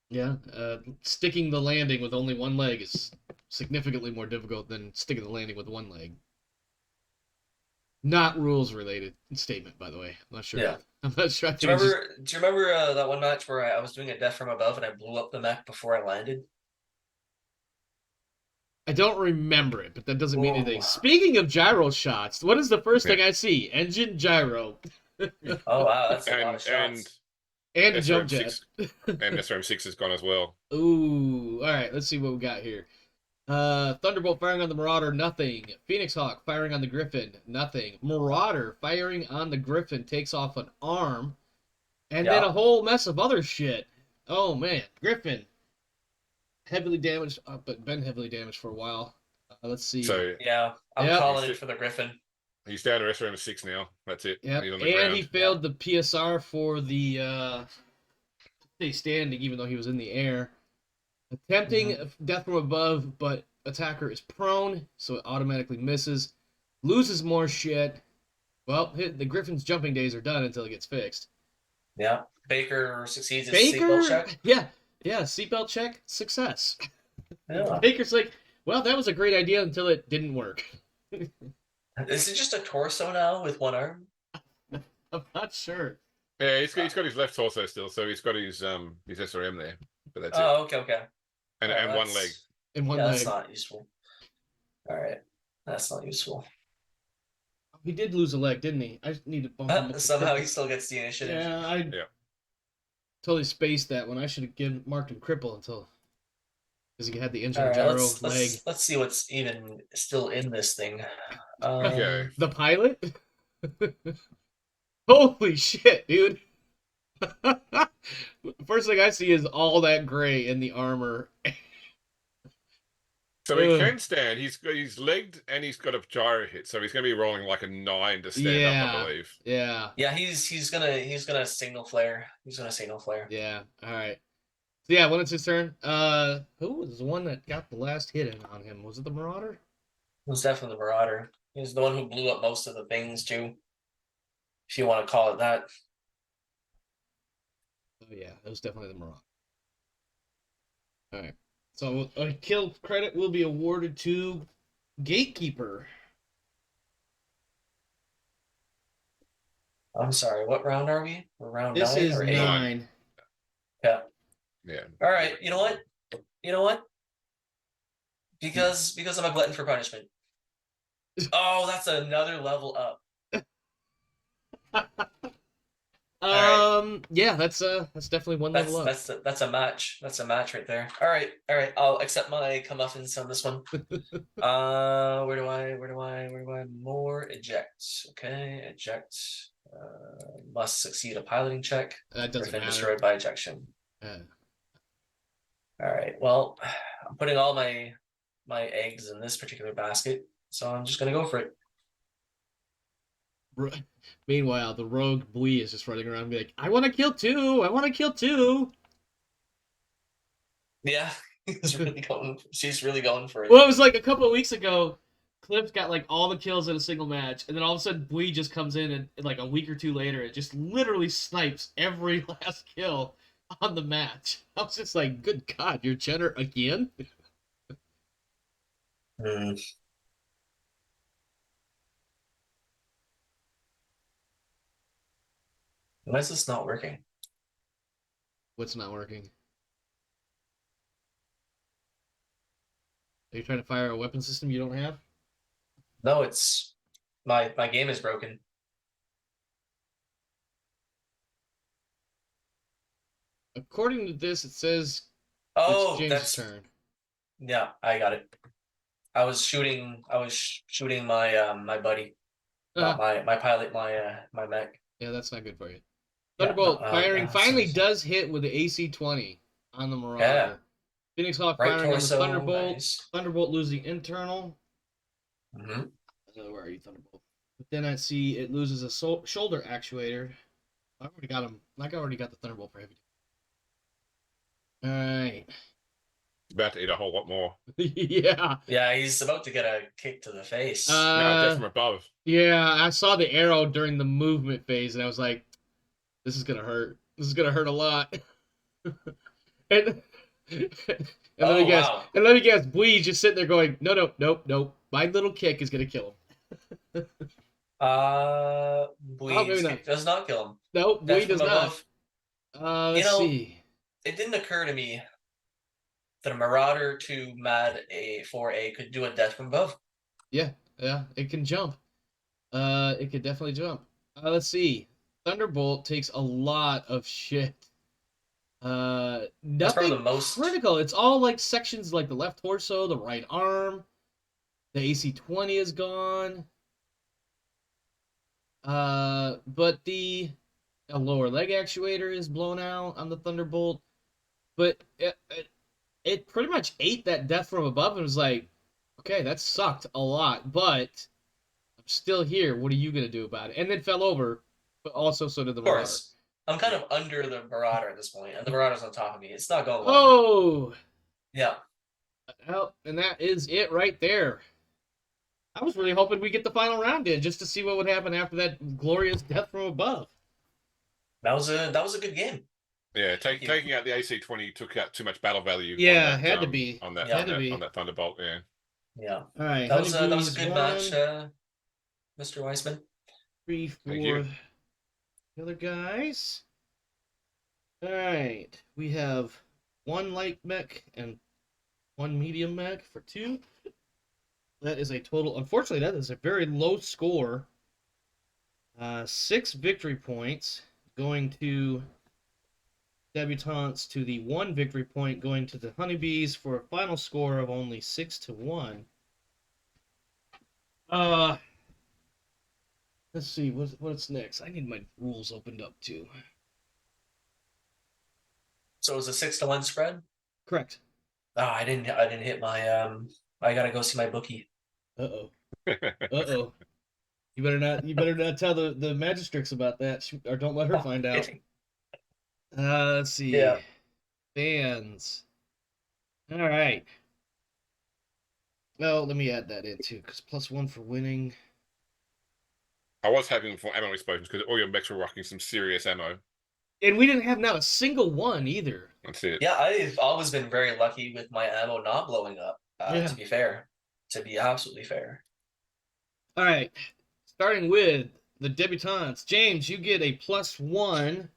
Yeah. Sticking the landing with only one leg is significantly more difficult than sticking the landing with one leg. Not rules related statement, by the way. I'm not sure. Yeah. I'm not sure. Do you remember that one match where I was doing a death from above and I blew up the mech before I landed? I don't remember it, but that doesn't mean Whoa. anything. Speaking of gyro shots, what is the first thing I see? Engine gyro. Oh wow, that's a lot of shots. And the jump SRM6 jet. and SRM6 is gone as well. Ooh. All right, let's see what we got here. Thunderbolt firing on the Marauder, nothing. Phoenix Hawk firing on the Griffin, nothing. Marauder firing on the Griffin takes off an arm, and then Yeah. a whole mess of other shit. Oh man, Griffin heavily damaged, but been heavily damaged for a while. Let's see. So Yeah, I'm Yep. calling it for the Griffin. he's down to SRM6 now. That's it. Yep, He's on the and ground. he failed the PSR for the stay standing, even though he was in the air. Attempting death from above, but attacker is prone, so it automatically misses. Loses more shit. Well, the Griffin's jumping days are done until it gets fixed. Yeah, Baker succeeds his seatbelt check. Yeah, seatbelt check, success. Yeah. Baker's like, well, that was a great idea until it didn't work. Is it just a torso now with one arm? I'm not sure. Yeah, he's got his left torso still, so he's got his SRM there. But that's it. Oh, okay. And Oh, one leg. In one yeah, leg. that's not useful. All right, that's not useful. He did lose a leg, didn't he? I just need to bump him up. Somehow he still gets the initiative. Yeah, I totally spaced that one. I should have marked him cripple until because he had the All engine right, gyro let's leg. let's see what's even still in this thing. Okay. The pilot? Holy shit, dude. First thing I see is all that gray in the armor. So he can stand. He's legged and he's got a gyro hit, so he's going to be rolling like a 9 to stand up, I believe. Yeah. Yeah, he's gonna signal flare. He's gonna signal flare. Yeah. All right. So yeah, when it's his turn, who was the one that got the last hit in on him? Was it the Marauder? It was definitely the Marauder. He's the one who blew up most of the things too, if you want to call it that. Oh yeah, it was definitely the Marauder. All right. So a kill credit will be awarded to Gatekeeper. I'm sorry. What round are we? We're round This 9 is or 8? 9. Yeah. Yeah. All right. You know what? Because I'm a glutton for punishment. Oh, that's another level up. Yeah, that's definitely one level up. That's a match. That's a match right there. All right. I'll accept my comeuppance on this one. Where do I more eject? Okay, eject. Must succeed a piloting check. That doesn't Griffin matter. destroyed by ejection. Yeah. All right. Well, I'm putting all my eggs in this particular basket, so I'm just gonna go for it. Meanwhile, the rogue Bui is just running around and be like, I want to kill two. I want to kill two. Yeah, she's really going for it. Well, it was like a couple of weeks ago, Cliff got like all the kills in a single match, and then all of a sudden Bui just comes in and like a week or two later, it just literally snipes every last kill on the match. I was just like, good God, you're Jenner again? Why is this not working? What's not working? Are you trying to fire a weapon system you don't have? No, it's my game is broken. According to this, it says Oh, it's James' that's turn. yeah. I got it. I was shooting my my buddy, not my pilot, my mech. Yeah, that's not good for you. Yeah, Thunderbolt no, firing yeah, finally so- does hit with the AC-20 on the Marauder. Yeah. Phoenix Hawk Right firing torso. on the Thunderbolt. Nice. Thunderbolt losing internal. Mm-hmm. Where are you, Thunderbolt? But then I see it loses a shoulder actuator. I already got him. Like I already got the Thunderbolt for heavy. All right. He's about to eat a whole lot more. Yeah. Yeah, he's about to get a kick to the face. No, just from above. Yeah, I saw the arrow during the movement phase, and I was like, "This is gonna hurt. This is gonna hurt a lot." and let me guess. Wow. And let me guess. Bui just sitting there going, "No. My little kick is gonna kill him." Bui's maybe not. kick does not kill him. No, Bui Death does from not. above. Let's see. It didn't occur to me that a Marauder to Mad A4A could do a death from above. Yeah, it can jump. It could definitely jump. Let's see. Thunderbolt takes a lot of shit. That's Nothing probably the most. critical. It's all like sections like the left torso, the right arm. The AC-20 is gone. But the lower leg actuator is blown out on the Thunderbolt. But it pretty much ate that death from above and was like, okay, that sucked a lot, but I'm still here. What are you gonna do about it? And then fell over, but also so did the Of Marauder. course. I'm kind of under the Marauder at this point, and the Marauder's on top of me. It's not going well. Oh, Yeah. well, and that is it right there. I was really hoping we get the final round in just to see what would happen after that glorious death from above. That was a good game. Yeah, Thank you. taking out the AC-20 took out too much battle value. Yeah, on that, had to be. on that, Yeah. on that Thunderbolt. Yeah. Yeah. All right, That was a Honeybees good won. match, Mr. Weissman. 3 for Thank you. the other guys. All right, we have 1 light mech and 1 medium mech for 2. That is a total. Unfortunately, that is a very low score. 6 victory points going to Debutantes to the 1 victory point going to the Honeybees for a final score of only 6-1. Let's see what's next. I need my rules opened up too. So it was a 6-1 spread. Correct. Oh, I didn't hit my I gotta go see my bookie. Uh oh. You better not tell the magistrates about that, or don't let her find out. Let's see. Yeah. Fans. All right. Well, let me add that in too, because +1 for winning. I was having for ammo explosions because all your mechs were rocking some serious ammo. And we didn't have not a single one either. That's it. Yeah, I've always been very lucky with my ammo not blowing up. Yeah. To be fair, to be absolutely fair. All right. Starting with the debutantes. James, you get a +1.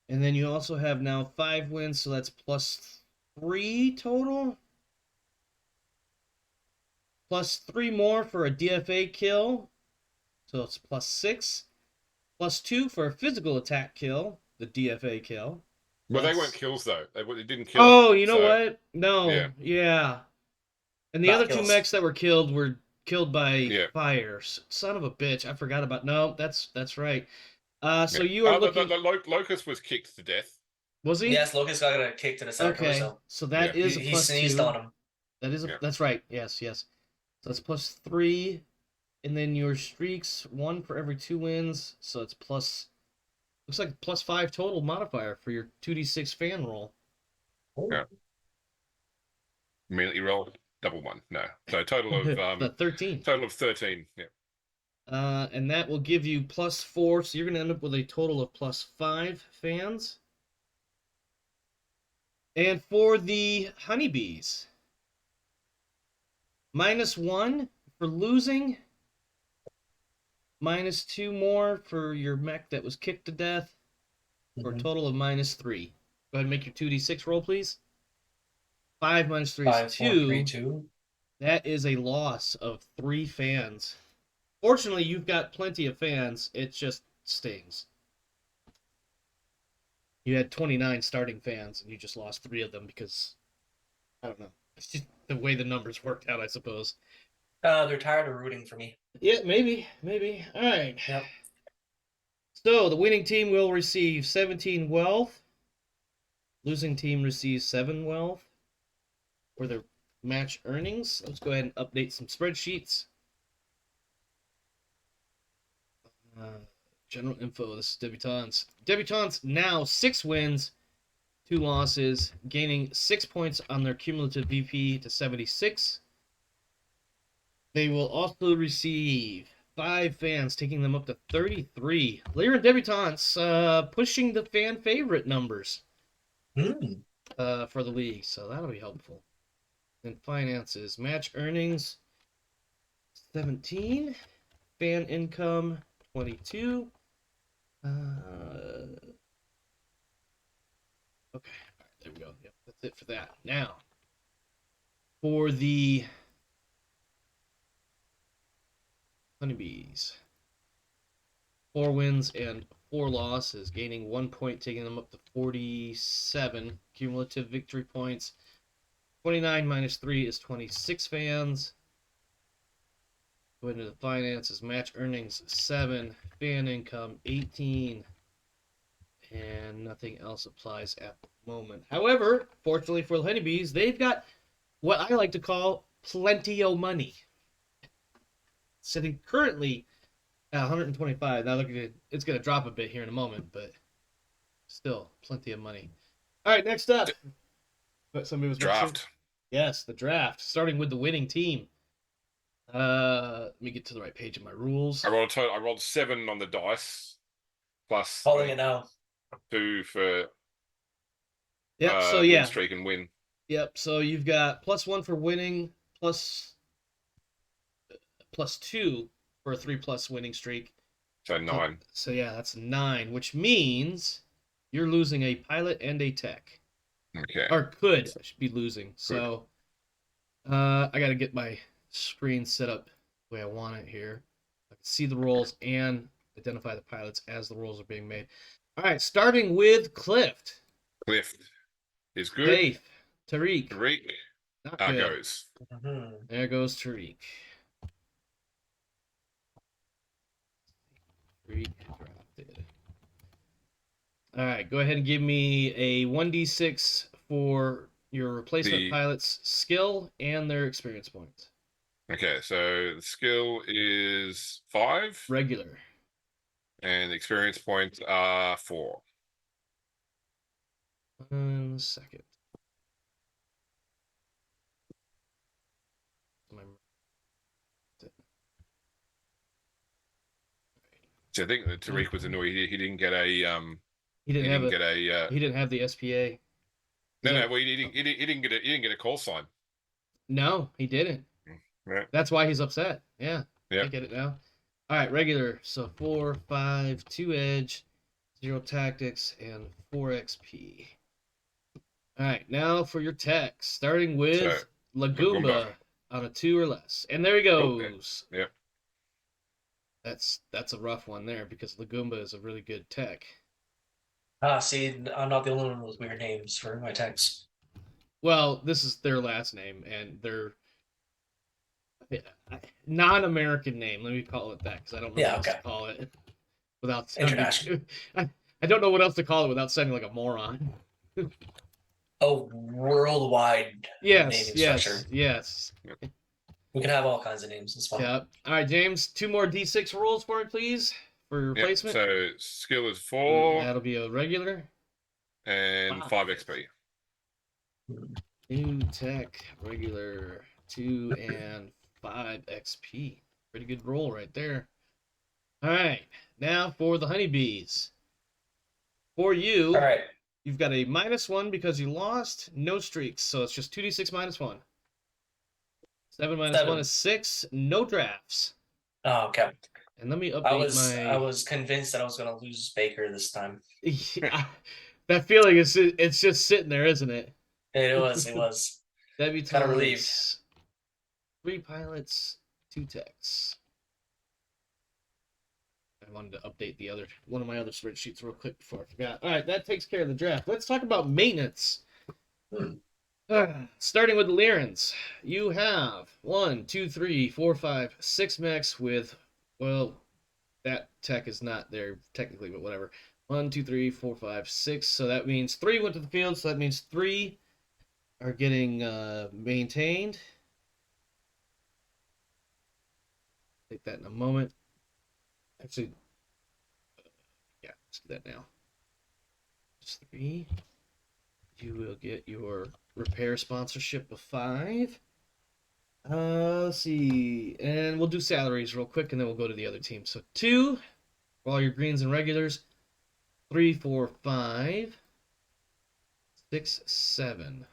And then you also have now 5 wins, so that's +3 total. +3 more for a DFA kill. So it's +6. +2 for a physical attack kill, the DFA kill. Well, they That's- weren't kills though. They didn't kill. Oh, you know so- what? No. Yeah. Yeah. And the Not other kills. 2 mechs that were killed by Yeah. fires. Son of a bitch. I forgot about. No, that's right. So you are Oh, looking. the Locust was kicked to death. Was he? Yes, Locust got a kick to the center Okay. torso. So that Yeah. is He a +2. sneezed on him. That is Yeah. that's right. Yes. So it's +3, and then your streaks 1 for every 2 wins. So it's looks like +5 total modifier for your 2d6 fan roll. Yeah. Immediately rolled double 1. No, so total of 13. total of 13. Yeah. And that will give you +4, so you're gonna end up with a total of +5 fans. And for the Honeybees, -1 for losing, -2 more for your mech that was kicked to death, for a total of -3. Go ahead and make your 2d6 roll, please. 5 minus 3 5, is 4, 2. 3, 2. That is a loss of 3 fans. Fortunately, you've got plenty of fans. It just stings. You had 29 starting fans, and you just lost 3 of them because, I don't know. It's just the way the numbers worked out, I suppose. They're tired of rooting for me. Yeah, maybe. All right. Yep. So, the winning team will receive 17 wealth. Losing team receives 7 wealth for their match earnings. Let's go ahead and update some spreadsheets. General info. This is Debutantes. Debutantes now 6 wins, 2 losses, gaining 6 points on their cumulative VP to 76. They will also receive 5 fans, taking them up to 33. Lyran Debutantes pushing the fan favorite numbers for the league, so that'll be helpful. And finances, match earnings 17, fan income 22. Okay, there we go. Yep, that's it for that. Now, for the Honeybees. 4 wins and 4 losses, gaining 1 point, taking them up to 47 cumulative victory points. 29 minus 3 is 26 fans. Go into the finances. Match earnings 7, fan income 18, and nothing else applies at the moment. However, fortunately for the Honeybees, they've got what I like to call plenty of money. Sitting currently at 125. Now look at it; it's going to drop a bit here in a moment, but still plenty of money. All right, next up. But somebody was mentioning. Draft. Yes, the draft. Starting with the winning team. Let me get to the right page of my rules. I rolled 7 on the dice, plus Calling it now. 2 for Yep. So win yeah. streak and win. Yep. So you've got +1 for winning, +2 for a 3+ winning streak. So 9. So yeah, that's 9, which means you're losing a pilot and a tech, Okay. or could be losing. So, I got to get my screen set up the way I want it here. I can see the rolls and identify the pilots as the rolls are being made. All right, starting with Clift. Cliff is good. Dave. Tariq. Tariq Not good. goes. Mhm. There goes Tariq. Tariq drafted. All right, go ahead and give me a 1d6 for your replacement pilot's skill and their experience points. Okay, so the skill is 5, Regular. and the experience points are 4. 1 second. So I think that Tariq was annoyed. He didn't get a He didn't get a he didn't have the SPA. no. Well, he didn't get a call sign. No, he didn't. Right. That's why he's upset. Yeah. Yeah. I get it now. All right, regular. So 4, 5, 2 edge, 0 tactics, and 4 XP. All right, now for your tech, starting with Lagumba on a 2 or less, and there he goes. Oh, yeah. That's a rough one there because Lagumba is a really good tech. See, I'm not the only one with weird names for my techs. Well, this is their last name, and their non-American name. Let me call it that because I don't know what else to call it without sounding, International. I don't know what else to call it without sounding like a moron. Oh, worldwide naming structure. Yes. We can have all kinds of names. It's fine. Yeah. All right, James. 2 more D6 rolls for it, please, for your replacement. So skill is 4. That'll be a regular. And 5 XP. New tech, regular, 2 and 5 XP. Pretty good roll right there. All right, now for the Honeybees. For you, All right. You've got a -1 because you lost. No streaks, so it's just 2d6 -1. 7 minus 1 is 6. No drafts. Oh, okay. And let me update I was convinced that I was going to lose Baker this time. That feeling is it's just sitting there, isn't it? It was. Debutantes. Kind of relieved. 3 pilots, 2 techs. I wanted to update one of my other spreadsheets real quick before I forgot. All right, that takes care of the draft. Let's talk about maintenance. Starting with the Lyrans, you have 1, 2, 3, 4, 5, 6 mechs with, well, that tech is not there technically, but whatever. 1, 2, 3, 4, 5, 6. So that means 3 went to the field. So that means 3 are getting maintained. Take that in a moment. Actually, yeah, let's do that now. Just 3. You will get your repair sponsorship of 5. Let's see. And we'll do salaries real quick, and then we'll go to the other team. So 2 for all your greens and regulars. 3, 4, 5. 6, 7.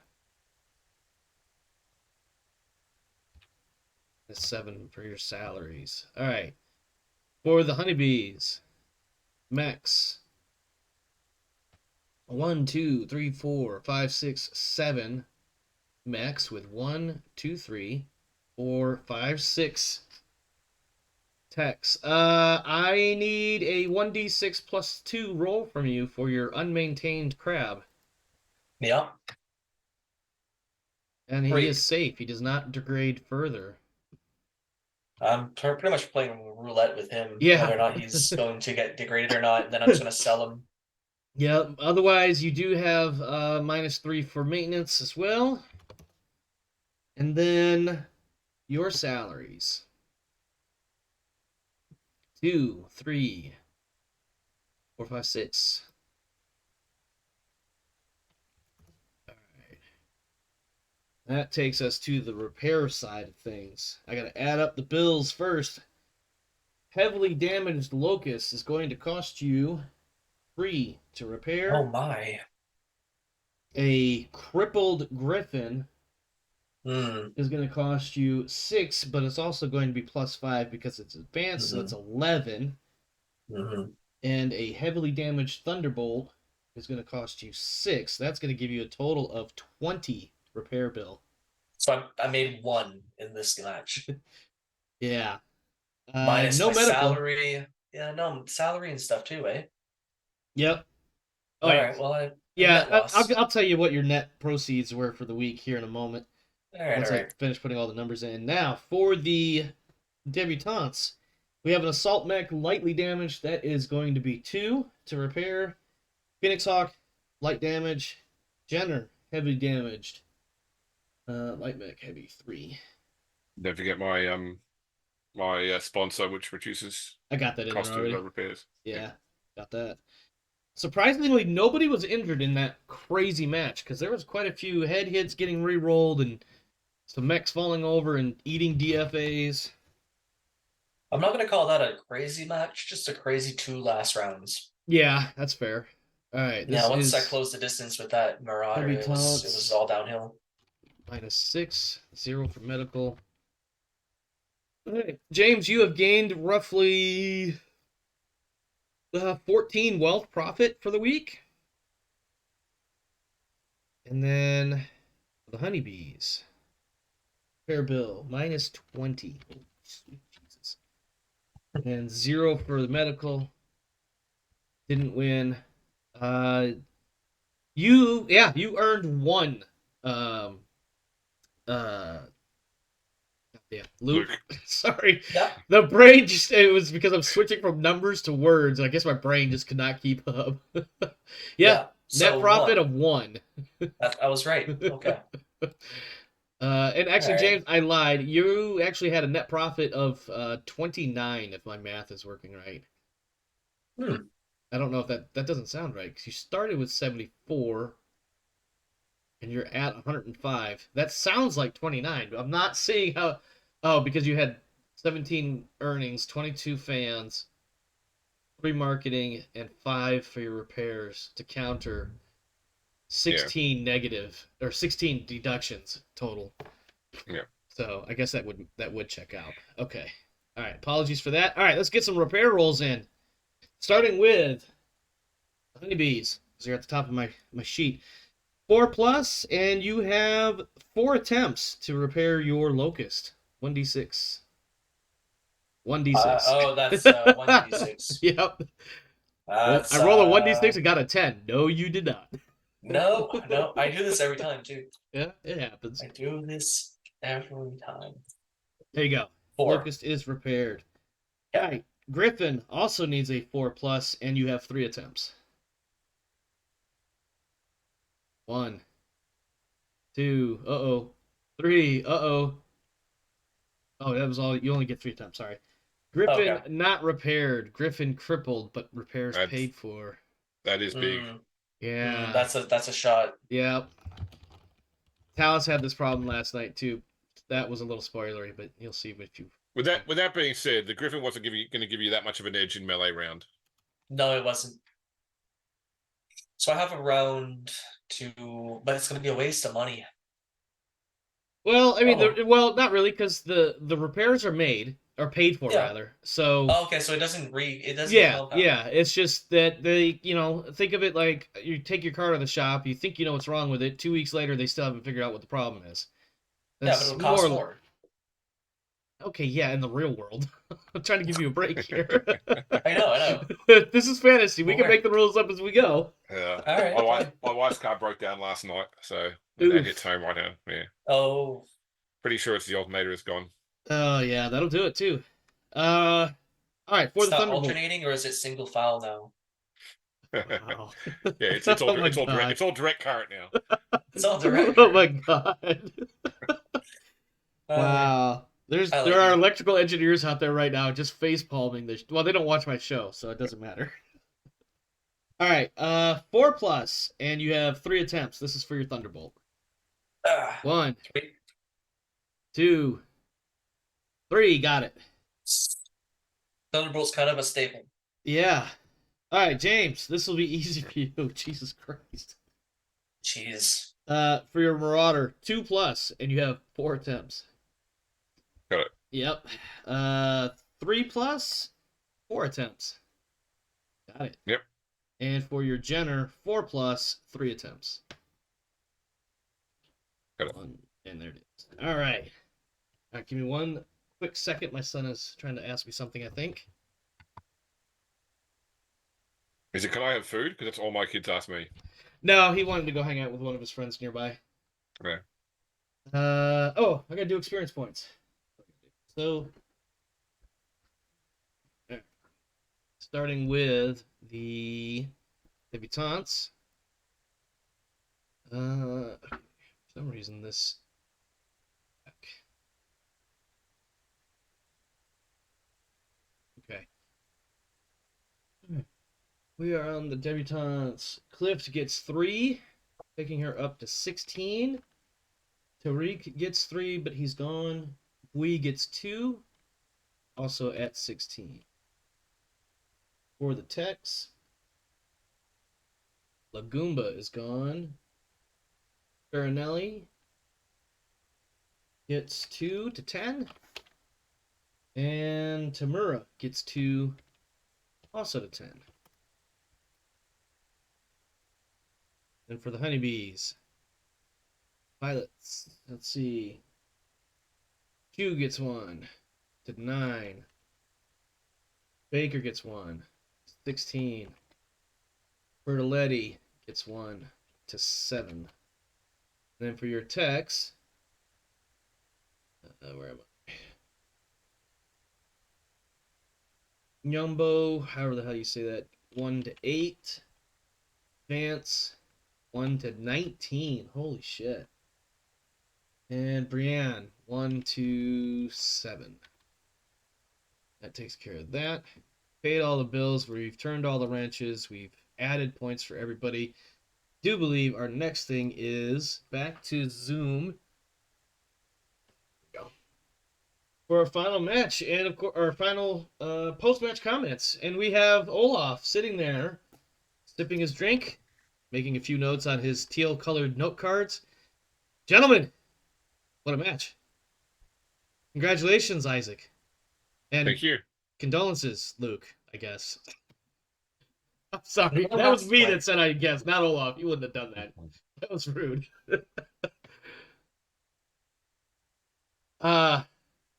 That's 7 for your salaries. All right. For the Honeybees, mechs. 1, 2, 3, 4, 5, 6, 7 mechs with 1, 2, 3, 4, 5, 6 Tex. I need a 1d6 plus 2 roll from you for your unmaintained crab. Yeah. And he Great. is safe. He does not degrade further. I'm pretty much playing roulette with him, Yeah. whether or not he's going to get degraded or not, and then I'm just going to sell him. Yeah, otherwise you do have -3 for maintenance as well. And then your salaries. 2, 3, 4, 5, 6. Alright. That takes us to the repair side of things. I gotta add up the bills first. Heavily damaged locust is going to cost you 3 to repair. Oh my. A crippled griffin Hmm. is going to cost you 6, but it's also going to be +5 because it's advanced, so that's 11. Mm-hmm. And a heavily damaged thunderbolt is going to cost you 6. That's going to give you a total of 20 repair bill. So I made 1 in this match. Yeah. Minus no my medical. salary. Yeah, no, salary and stuff too, eh? Yep. Oh, All yeah. right, well, Yeah, I'll tell you what your net proceeds were for the week here in a moment. All right, Once all I right. finish putting all the numbers in. Now, for the debutantes, we have an assault mech lightly damaged. That is going to be 2 to repair. Phoenix Hawk, light damage. Jenner, heavy damaged. Light mech, heavy 3. Don't forget my my sponsor, which reduces I got that in there cost already. of repairs. Yeah, got that. Surprisingly, nobody was injured in that crazy match because there was quite a few head hits getting re-rolled and some mechs falling over and eating DFAs. I'm not going to call that a crazy match, just a crazy 2 last rounds. Yeah, that's fair. All right, this Yeah, once is I closed the distance with that Marauder, it was all downhill. -6, 0 for medical. All right, James, you have gained roughly 14 wealth profit for the week. And then the honeybees. Fair bill, -20. Oh, sweet Jesus. And 0 for the medical. Didn't win. You earned 1. Yeah, Luke. Sorry. Yeah. The brain it was because I'm switching from numbers to words. I guess my brain just could not keep up. Yeah. So Net profit 1. of 1. I was right. Okay. And actually, All right. James, I lied. You actually had a net profit of 29, if my math is working right. I don't know if that doesn't sound right because you started with 74 and you're at 105. That sounds like 29, but I'm not seeing how. Oh, because you had 17 earnings, 22 fans, 3 marketing, and 5 for your repairs to counter 16 negative or 16 deductions total. Yeah. So I guess that would check out. Okay. All right. Apologies for that. All right. Let's get some repair rolls in. Starting with honeybees. So you're at the top of my sheet. 4+, and you have 4 attempts to repair your locust. 1d6. 1d6. That's 1d6. Yep. That's, I rolled a 1d6 and got a 10. No, you did not. No, I do this every time too. Yeah, it happens. I do this every time. There you go. 4. Locust is repaired. Yeah. All right. Griffin also needs a 4+, and you have 3 attempts. 1, 2, 3, Oh, that was all. You only get 3 attempts. Sorry. Griffin Okay. not repaired. Griffin crippled, but repairs paid for. That is big. Yeah. That's a shot. Yep. Talus had this problem last night too. That was a little spoilery, but you'll see if you. With that being said, the Griffin wasn't going to give you that much of an edge in melee round. No, it wasn't. So I have a round 2, but it's going to be a waste of money. Well, I mean, not really, because the repairs are paid for rather. So. Oh, okay, so it doesn't Yeah. It's just that they, think of it like you take your car to the shop, you think you know what's wrong with it. 2 weeks later, they still haven't figured out what the problem is. But it would cost more. Okay, yeah, in the real world. I'm trying to give you a break here. I know. This is fantasy. We can Aware. make the rules up as we go. Yeah. All right. My wife's car broke down last night, so that Oof. hits home right now. Yeah. Oh, Pretty sure it's the alternator is gone. Oh yeah, that'll do it too. All right, for it's the not Thunderbolt. alternating, or is it single file now? Wow. Yeah, it's Oh all my it's all direct God. it's all direct current now. It's all direct. Oh my God. Uh, Wow. I like There are it. electrical engineers out there right now just face palming this. Well, they don't watch my show, so it doesn't matter. All right, 4+, and you have 3 attempts. This is for your Thunderbolt. 1, 3. 2, 3. Got it. Thunderbolt's kind of a staple. Yeah. All right, James. This will be easy for you. Jesus Christ. Jeez. For your Marauder, 2+, and you have 4 attempts. Got it. Yep. 3+, 4 attempts. Got it. Yep. And for your Jenner, 4+, 3 attempts. Got it. And there it is. All right. All right, give me one quick second. My son is trying to ask me something, I think. Is it? Can I have food? Because that's all my kids ask me. No, he wanted to go hang out with one of his friends nearby. Yeah. Oh, I gotta do experience points. So, starting with the Debutantes. For some reason this. Okay. We are on the Debutantes. Clift gets 3, taking her up to 16. Tariq gets 3, but he's gone. Bui gets 2, also at 16. For the Tex, Lagumba is gone. Farinelli gets 2 to 10. And Tamura gets 2, also to 10. And for the Honeybees, Pilots, let's see. Q gets 1 to 9. Baker gets 1, 16. Bertoletti gets 1 to 7. And then for your Tex, where am I? Nyumbo, however the hell you say that, 1 to 8. Vance, 1 to 19. Holy shit. And Brienne, 1 to 7. That takes care of that. Paid all the bills. We've turned all the wrenches. We've added points for everybody. Do believe our next thing is back to Zoom. Go. For our final match, and of course our final post-match comments. And we have Olaf sitting there, sipping his drink, making a few notes on his teal-colored note cards. Gentlemen, what a match. Congratulations, Isaac. And Thank you. condolences, Luke, I guess. I'm sorry. That was me that said I guess, not Olaf. You wouldn't have done that. That was rude. Wow,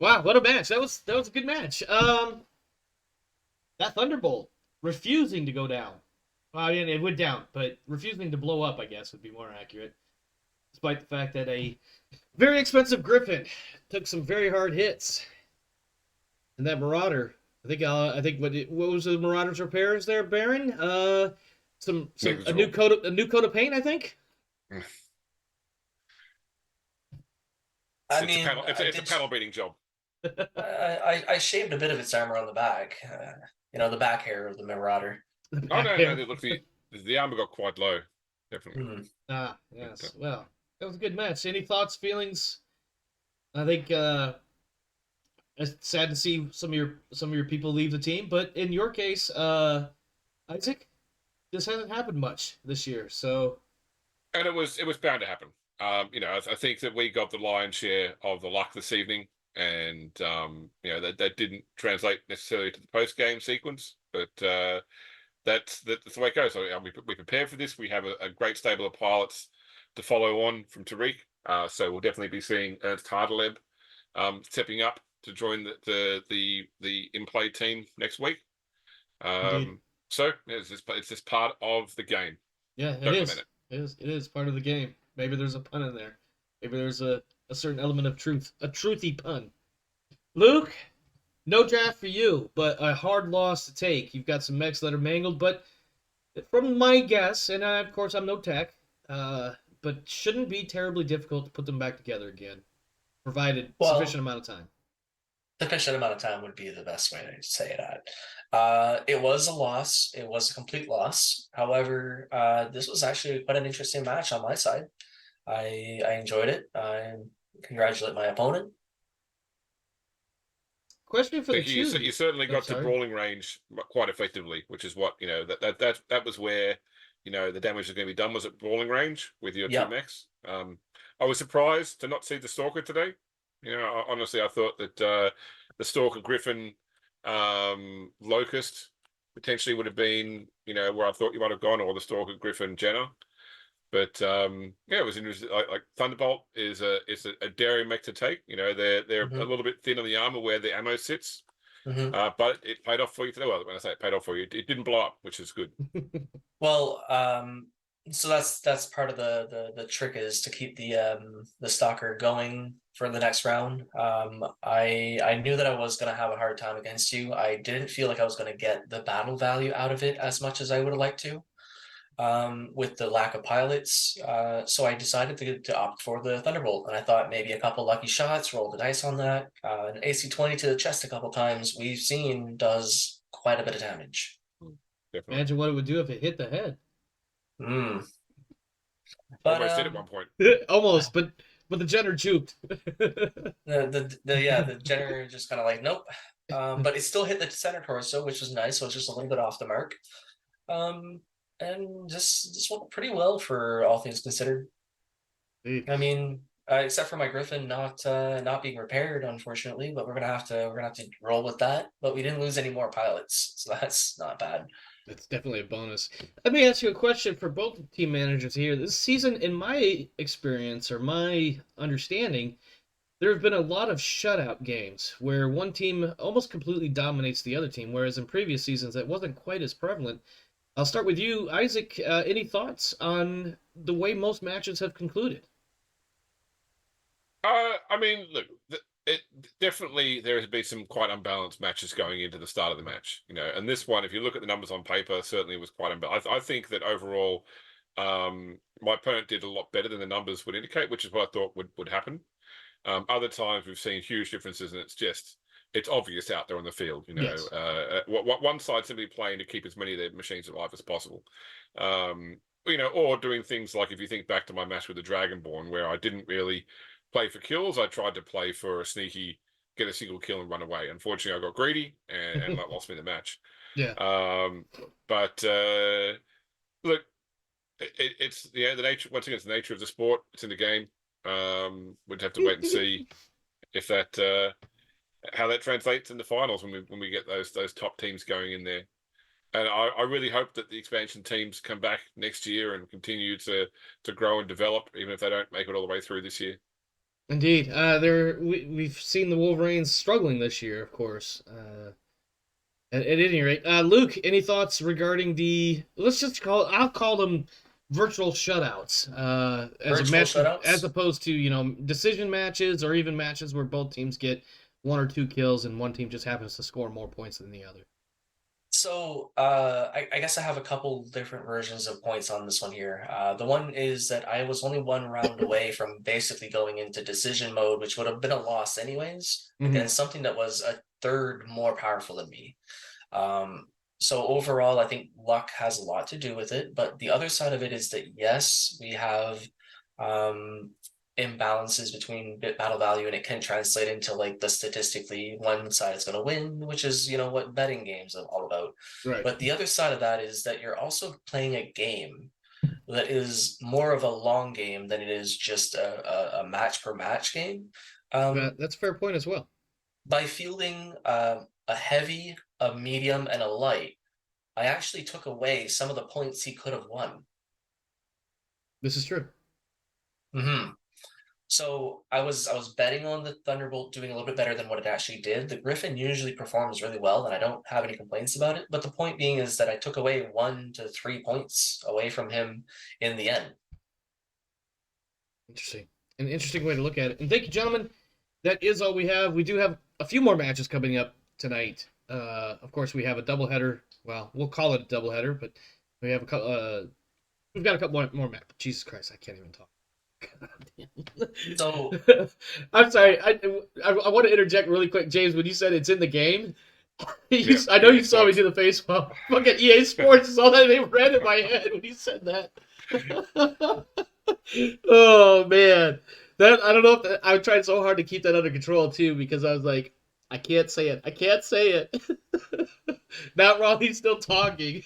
what a match. That was a good match. That Thunderbolt refusing to go down. Well, I mean, it went down, but refusing to blow up, I guess, would be more accurate. Despite the fact that a very expensive Griffin took some very hard hits. And that Marauder, I think what was the Marauder's repairs there, Baron? A new coat of paint, I think. It's a panel beating job. I shaved a bit of its armor on the back. The back hair of the Marauder. Oh no! Look, the armor got quite low, definitely. Yes. Well, that was a good match. Any thoughts, feelings? I think it's sad to see some of your people leave the team, but in your case, Isaac, this hasn't happened much this year, so. And it was bound to happen. I think that we got the lion's share of the luck this evening, and that didn't translate necessarily to the post game sequence, but that's the way it goes. We prepared for this. We have a great stable of pilots to follow on from Tariq. So we'll definitely be seeing Ernst Hardeleb stepping up to join the in-play team next week. Indeed. So it's just part of the game. Yeah, it Don't is. lament It is part of the game. Maybe there's a pun in there. Maybe there's a certain element of truth, a truthy pun. Luke, no draft for you, but a hard loss to take. You've got some mechs that are mangled, but from my guess, and of course I'm no tech, but shouldn't be terribly difficult to put them back together again, provided Well, sufficient amount of time. sufficient amount of time would be the best way to say that. It was a loss. It was a complete loss. However, this was actually quite an interesting match on my side. I enjoyed it. I congratulate my opponent. Question for the You two. certainly got to sorry. brawling range quite effectively, which is what that was where the damage was going to be done, was at brawling range with your Yep. two mechs. I was surprised to not see the Stalker today. Honestly, I thought that the Stalker Griffin Locust potentially would have been where I thought you might have gone, or the Stalker Griffin Jenna. But it was interesting. Like Thunderbolt is a daring mech to take. They're Mhm. a little bit thin on the armor where the ammo sits. Mhm. But it paid off for you today. Well, when I say it paid off for you, it didn't blow up, which is good. Well, so that's part of the trick, is to keep the stalker going for the next round. I knew that I was gonna have a hard time against you. I didn't feel like I was gonna get the battle value out of it as much as I would have liked to, with the lack of pilots. So I decided to opt for the Thunderbolt, and I thought maybe a couple lucky shots, roll the dice on that. An AC-20 to the chest a couple times, we've seen does quite a bit of damage. Definitely. Imagine what it would do if it hit the head. But Almost did at one point. Almost, but the Jenner juked. the Jenner just kind of like, nope. But it still hit the center torso, which was nice. So it's just a little bit off the mark. And just went pretty well for all things considered. I mean, except for my Griffin not being repaired, unfortunately. But we're gonna have to roll with that. But we didn't lose any more pilots, so that's not bad. That's definitely a bonus. Let me ask you a question for both team managers here. This season, in my experience or my understanding, there have been a lot of shutout games where one team almost completely dominates the other team, whereas in previous seasons that wasn't quite as prevalent. I'll start with you, Isaac. Any thoughts on the way most matches have concluded? I mean, look, it definitely there has been some quite unbalanced matches going into the start of the match, and this one, if you look at the numbers on paper, certainly was quite unbalanced. I think that overall, my opponent did a lot better than the numbers would indicate, which is what I thought would happen. Other times we've seen huge differences, and it's obvious out there on the field. Yes. One side simply playing to keep as many of their machines alive as possible. Or doing things like, if you think back to my match with the Dragonborn, where I didn't really play for kills, I tried to play for a sneaky, get a single kill and run away. Unfortunately, I got greedy and that lost me the match. Yeah. But look, it's the nature. Once again, it's the nature of the sport. It's in the game. We'd have to wait and see if that how that translates in the finals when we get those top teams going in there. And I really hope that the expansion teams come back next year and continue to grow and develop, even if they don't make it all the way through this year. Indeed. We've seen the Wolverines struggling this year, of course. At any rate, Luke, any thoughts regarding I'll call them virtual shutouts, as opposed to decision matches, or even matches where both teams get one or two kills and one team just happens to score more points than the other. So I guess I have a couple different versions of points on this one here. The one is that I was only one round away from basically going into decision mode, which would have been a loss anyways, against something that was a third more powerful than me. So overall, I think luck has a lot to do with it. But the other side of it is that, yes, we have imbalances between bit battle value, and it can translate into like the statistically one side is going to win, which is what betting games are all about. Right. But the other side of that is that you're also playing a game that is more of a long game than it is just a match per match game. That's a fair point as well. By fielding a heavy, a medium, and a light, I actually took away some of the points he could have won. This is true. So I was betting on the Thunderbolt doing a little bit better than what it actually did. The Griffin usually performs really well, and I don't have any complaints about it. But the point being is that I took away 1 to 3 points away from him in the end. Interesting. An interesting way to look at it. And thank you, gentlemen. That is all we have. We do have a few more matches coming up tonight. Of course, we have a doubleheader. Well, we'll call it a doubleheader, but we have a couple. We've got a couple more matches. Jesus Christ, I can't even talk. So I'm sorry. I want to interject really quick, James. When you said it's in the game, Yeah, I know EA you saw me Sports. do the face palm. Fucking EA Sports is all that they read in my head when you said that. Oh man, that I don't know if I tried so hard to keep that under control too because I was like, I can't say it. I can't say it. Not while he's still talking.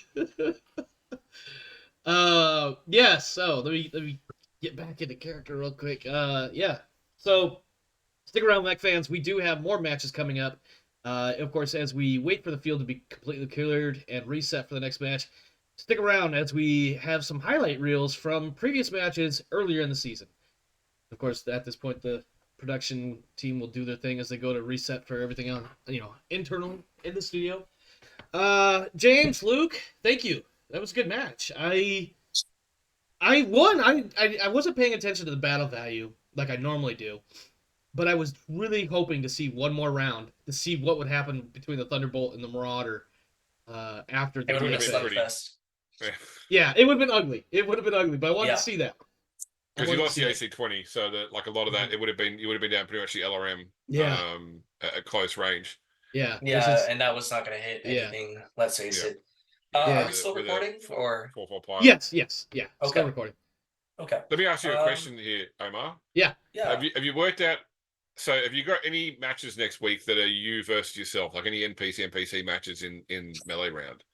Yeah. So let me get back into character real quick. Yeah. So stick around, Mech fans. We do have more matches coming up. Of course, as we wait for the field to be completely cleared and reset for the next match, stick around as we have some highlight reels from previous matches earlier in the season. Of course, at this point, the production team will do their thing as they go to reset for everything on, internal in the studio. James, Luke, thank you. That was a good match. I won. I wasn't paying attention to the battle value like I normally do, but I was really hoping to see one more round to see what would happen between the Thunderbolt and the Marauder after the it would have been a pretty- slugfest. Yeah, it would have been ugly. It would have been ugly, but I wanted Yeah. to see that. Because you wanted to lost see the that. AC-20, so that like a lot of that, you would have been down pretty much the LRM. Yeah. At close range. Yeah. Yeah, this is- and that was not going to hit Yeah. anything. Let's face Yeah. it. Yeah. Are we still With a recording? Or 4-4 pilot. yes. Yeah. Okay. Still recording. okay? Let me ask you a question here, Omar. Yeah. Have you worked out? So have you got any matches next week that are you versus yourself, like any NPC matches in melee round?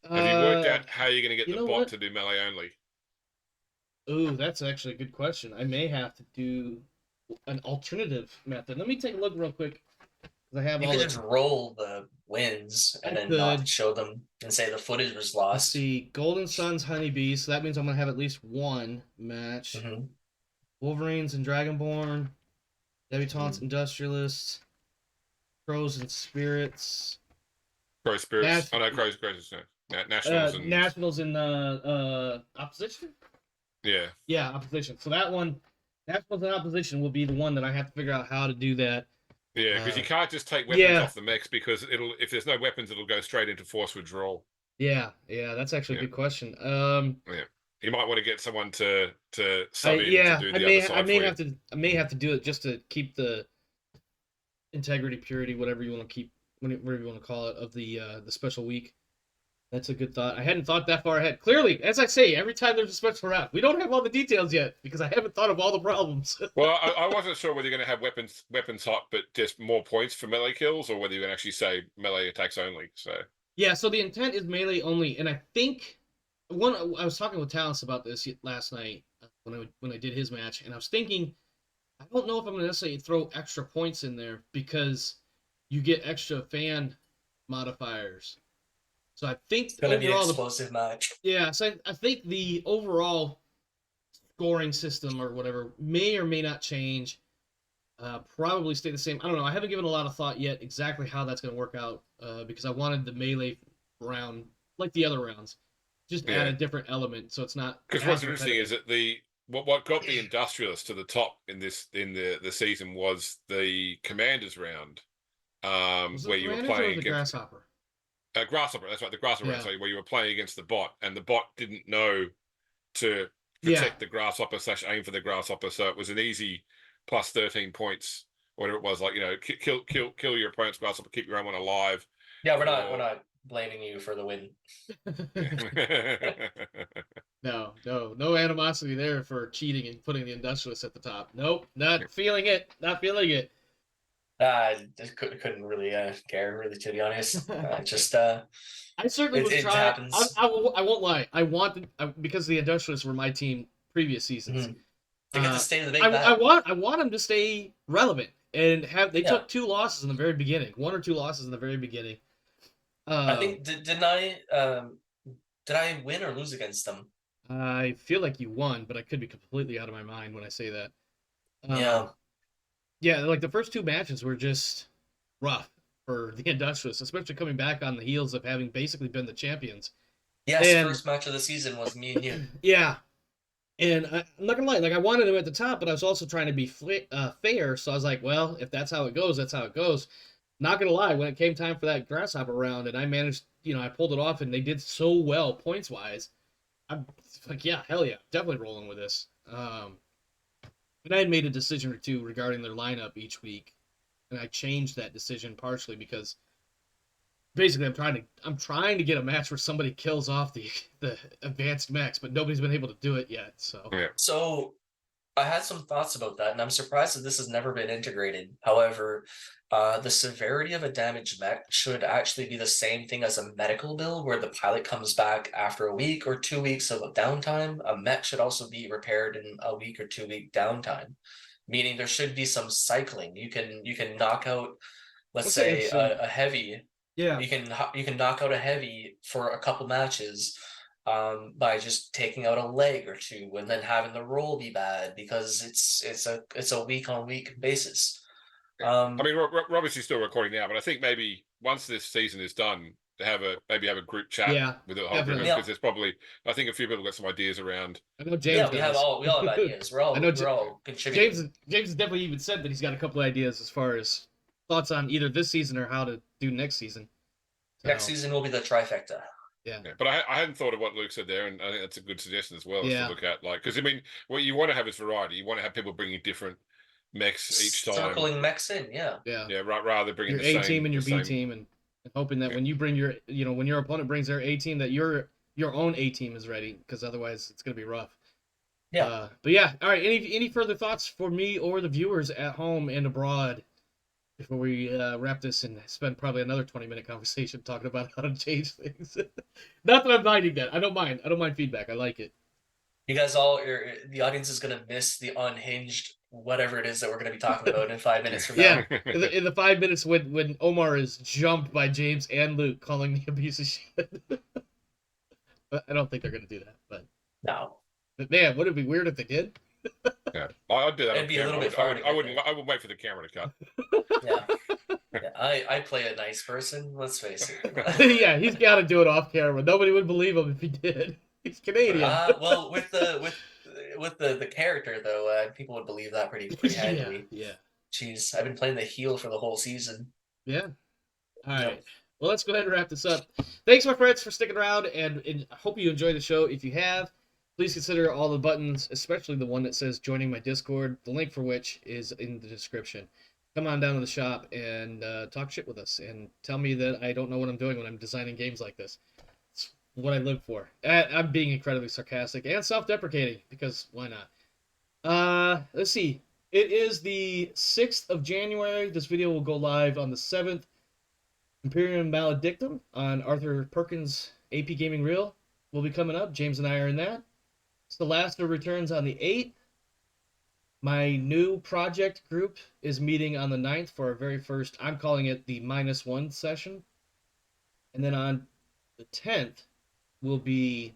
Have you worked out how you're going to get you the know bot what? to do melee only? Ooh, that's actually a good question. I may have to do an alternative method. Let me take a look real quick. 'Cause I have You all could the. just roll the wins and I then not could. show them and say the footage was Let's lost. see. Golden Suns, Honeybees. So that means I'm going to have at least one match. Mhm. Wolverines and Dragonborn. Debutantes, Industrialists. Crows and Spirits. Crow Spirits. Nas- Oh no, Crows is Nationals and Nationals in opposition? yeah. Yeah, opposition. So that one, Nationals in opposition will be the one that I have to figure out how to do that. Yeah, because you can't just take weapons yeah. off the mechs because if there's no weapons, it'll go straight into force withdrawal. Yeah, that's actually a Yeah. good question. You might want to get someone to sub in to do the other side I may for have to do it just to keep the integrity, purity, whatever you want to keep, whatever you want to call it, of the special week. That's a good thought. I hadn't thought that far ahead. Clearly, as I say, every time there's a special round, we don't have all the details yet because I haven't thought of all the problems. Well, I wasn't sure whether you're going to have weapons hot, but just more points for melee kills, or whether you're going to actually say melee attacks only. So yeah, so the intent is melee only, and I think I was talking with Talus about this last night when I did his match, and I was thinking, I don't know if I'm going to necessarily throw extra points in there because you get extra fan modifiers. So I think It's going to be an overall explosive match. yeah, so I think the overall scoring system or whatever may or may not change. Probably stay the same. I don't know. I haven't given a lot of thought yet exactly how that's going to work out because I wanted the melee round like the other rounds, just add a different element so it's not. because what's interesting is that what got the industrialists to the top in the season was the commanders round, where you were playing the against grasshopper. Grasshopper. That's right, the Grasshopper round. Yeah. So where you were playing against the bot, and the bot didn't know to protect the Grasshopper / aim for the Grasshopper, so it was an easy plus 13 points, whatever it was, like kill your opponent's Grasshopper, keep your own one alive. Yeah, we're not blaming you for the win. No animosity there for cheating and putting the industrialist at the top. Nope, not feeling it. I just couldn't really care, really, to be honest. I certainly was it trying. happens. I won't lie. I wanted because the industrialists were my team previous seasons. Mhm. To get to stay in the big I want them to stay relevant and have. They took 2 losses in the very beginning, 1 or 2 losses in the very beginning. I think did I win or lose against them? I feel like you won, but I could be completely out of my mind when I say that. Yeah. Yeah, like the first 2 matches were just rough for the Industrialists, especially coming back on the heels of having basically been the champions. Yes, And first match of the season was me and you. yeah, and I'm not gonna lie, like I wanted him at the top, but I was also trying to be fair. So I was like, well, if that's how it goes, that's how it goes. Not gonna lie, when it came time for that grasshopper round, and I managed, I pulled it off, and they did so well points wise. I'm like, yeah, hell yeah, definitely rolling with this. And I had made a decision or two regarding their lineup each week, and I changed that decision partially because basically I'm trying to get a match where somebody kills off the advanced mechs, but nobody's been able to do it yet. So Yeah. So I had some thoughts about that, and I'm surprised that this has never been integrated. However, the severity of a damaged mech should actually be the same thing as a medical bill, where the pilot comes back after a week or 2 weeks of downtime. A mech should also be repaired in a week or 2 week downtime, meaning there should be some cycling. You can knock out, let's That's say, interesting. a heavy. yeah, You can knock out a heavy for a couple matches by just taking out a leg or two and then having the roll be bad because it's a week on week basis. I mean, we're obviously still recording now, but I think maybe once this season is done, to maybe have a group chat yeah, with the whole group, definitely. Yeah. because there's probably, I think a few people got some ideas around. I know James Yeah, does. we all have ideas. We're all I know we're all contributing. James has definitely even said that he's got a couple of ideas as far as thoughts on either this season or how to do next season. So, Next season will be the trifecta. yeah. Yeah, but I hadn't thought of what Luke said there, and I think that's a good suggestion as well. Is Yeah. to look at, like, because I mean, what you want to have is variety. You want to have people bringing different mechs each time. Circling mechs in, yeah. Yeah. Yeah, rather than bringing Your the A same team and your the B same- team, and hoping that Yeah. when you bring your, when your opponent brings their A team, that your own A team is ready, because otherwise it's gonna be rough. Yeah. But yeah, all right. Any further thoughts for me or the viewers at home and abroad before we wrap this and spend probably another 20-minute conversation talking about how to change things? Not that I'm minding that. I don't mind feedback. I like it. You guys the audience is gonna miss the unhinged whatever it is that we're gonna be talking about in 5 minutes from now. Yeah. In the 5 minutes when Omar is jumped by James and Luke, calling me a piece of shit. But I don't think they're gonna do that. No. But man, would it be weird if they did? Yeah, I'd do that. It'd on be a camera. little bit I far would, to I get wouldn't. there. I would wait for the camera to cut. Yeah. I play a nice person, let's face it. Yeah, he's got to do it off camera. Nobody would believe him if he did. He's Canadian. Well, with the character though, people would believe that pretty handily. Yeah. Jeez, I've been playing the heel for the whole season. Yeah. All right. Yep. Well, let's go ahead and wrap this up. Thanks, my friends, for sticking around, and I hope you enjoy the show. If you have, please consider all the buttons, especially the one that says joining my Discord, the link for which is in the description. Come on down to the shop and talk shit with us, and tell me that I don't know what I'm doing when I'm designing games like this. It's what I live for. I'm being incredibly sarcastic and self-deprecating, because why not? Let's see. It is the 6th of January. This video will go live on the 7th. Imperium Maledictum on Arthur Perkins' AP Gaming Reel will be coming up. James and I are in that. Celasta returns on the 8th. My new project group is meeting on the 9th for our very first, I'm calling it the -1 session. And then on the 10th will be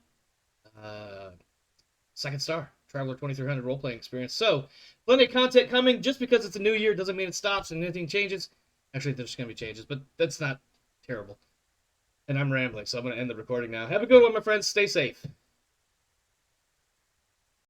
Second Star, Traveler 2300 role-playing experience. So, plenty of content coming. Just because it's a new year doesn't mean it stops and anything changes. Actually, there's going to be changes, but that's not terrible. And I'm rambling, so I'm going to end the recording now. Have a good one, my friends. Stay safe.